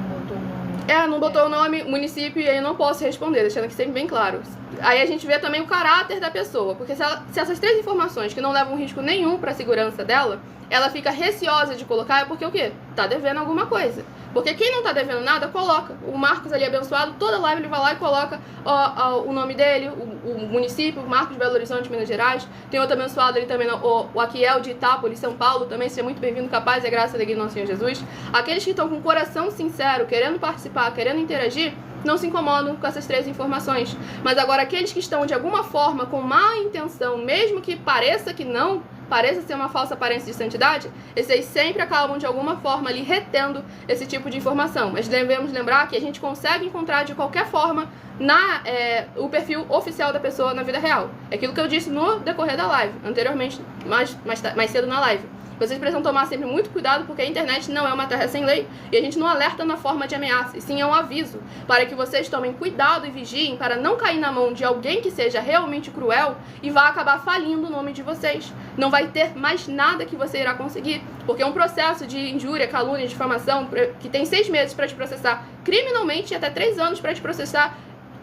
botou o nome. Não botou o nome, município, e aí eu não posso responder, deixando aqui sempre bem claro. Aí a gente vê também o caráter da pessoa, porque se essas 3 informações que não levam risco nenhum para a segurança dela, ela fica receosa de colocar, é porque o quê? Tá devendo alguma coisa. Porque quem não tá devendo nada, coloca. O Marcos ali abençoado, toda live ele vai lá e coloca o nome dele, o município, Marcos Belo Horizonte, Minas Gerais. Tem outro abençoado ali também, o Aquiel de Itápolis, São Paulo, também seja muito bem-vindo, capaz e a graça e a alegria do nosso Senhor Jesus. Aqueles que estão com o coração sincero, querendo participar, querendo interagir, não se incomodam com essas 3 informações. Mas agora aqueles que estão de alguma forma com má intenção, mesmo que pareça que não, pareça ser uma falsa aparência de santidade, esses sempre acabam de alguma forma ali retendo esse tipo de informação. Mas devemos lembrar que a gente consegue encontrar de qualquer forma o perfil oficial da pessoa na vida real. É aquilo que eu disse no decorrer da live, anteriormente, mais cedo na live. Vocês precisam tomar sempre muito cuidado, porque a internet não é uma terra sem lei, e a gente não alerta na forma de ameaça, e sim é um aviso, para que vocês tomem cuidado e vigiem para não cair na mão de alguém que seja realmente cruel e vá acabar falindo o nome de vocês. Não vai ter mais nada que você irá conseguir, porque é um processo de injúria, calúnia, difamação, que tem 6 meses para te processar criminalmente e até 3 anos para te processar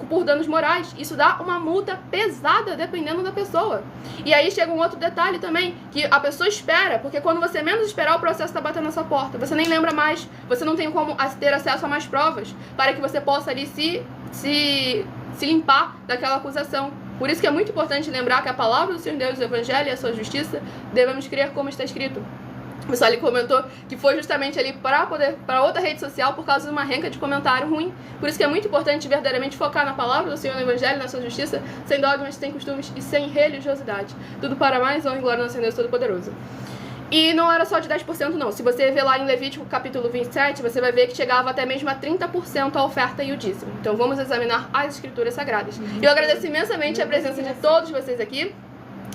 por danos morais. Isso dá uma multa pesada dependendo da pessoa. E aí chega um outro detalhe também, que a pessoa espera, porque quando você menos esperar, o processo está batendo na sua porta. Você nem lembra mais, você não tem como ter acesso a mais provas, para que você possa ali se limpar daquela acusação. Por isso que é muito importante lembrar que a palavra do Senhor Deus, o Evangelho e a sua justiça, devemos crer como está escrito. O pessoal ali comentou que foi justamente ali para outra rede social por causa de uma renca de comentário ruim. Por isso que é muito importante verdadeiramente focar na palavra do Senhor, no Evangelho, na sua justiça, sem dogmas, sem costumes e sem religiosidade. Tudo para mais honra e glória do Senhor Deus Todo-Poderoso. E não era só de 10% não. Se você ver lá em Levítico capítulo 27, você vai ver que chegava até mesmo a 30% a oferta e o dízimo. Então vamos examinar as escrituras sagradas. E eu agradeço imensamente a presença de todos vocês aqui.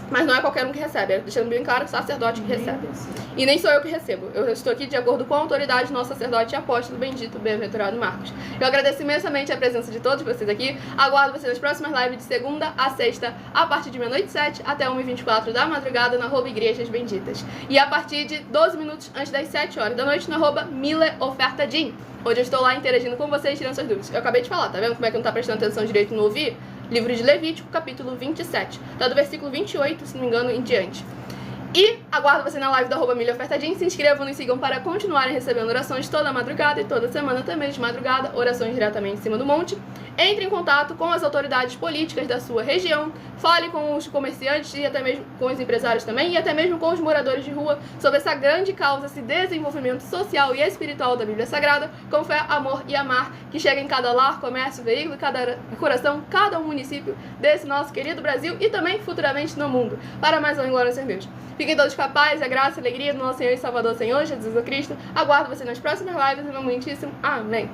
Mas não é qualquer um que recebe, deixando bem claro, sacerdote que recebe. E nem sou eu que recebo. Eu estou aqui de acordo com a autoridade do nosso sacerdote e apóstolo bendito, bem-aventurado Marcos. Eu agradeço imensamente a presença de todos vocês aqui. Aguardo vocês nas próximas lives de segunda a sexta, a partir de meia-noite 7 até 1h24 da madrugada, na @Igrejas Benditas. E a partir de 12 minutos antes das 7 horas da noite, na @MileOfertaDin. Hoje eu estou lá interagindo com vocês, tirando suas dúvidas. Eu acabei de falar, tá vendo como é que não tá prestando atenção direito no ouvir? Livro de Levítico, capítulo 27. Tá do versículo 28, se não me engano, em diante. E aguardo você na live da @MileOfertaDin. Se inscrevam e sigam para continuarem recebendo orações toda madrugada e toda semana também de madrugada, orações diretamente em cima do monte. Entre em contato com as autoridades políticas da sua região, fale com os comerciantes e até mesmo com os empresários também, e até mesmo com os moradores de rua sobre essa grande causa, esse desenvolvimento social e espiritual da Bíblia Sagrada, com fé, amor e amar, que chega em cada lar, comércio, veículo, cada coração, cada município desse nosso querido Brasil e também futuramente no mundo. Para mais uma glória, Senhor Deus. Fiquem todos com a paz, a graça e a alegria do nosso Senhor e Salvador, Senhor Jesus Cristo. Aguardo você nas próximas lives, em nome muitíssimo. Amém.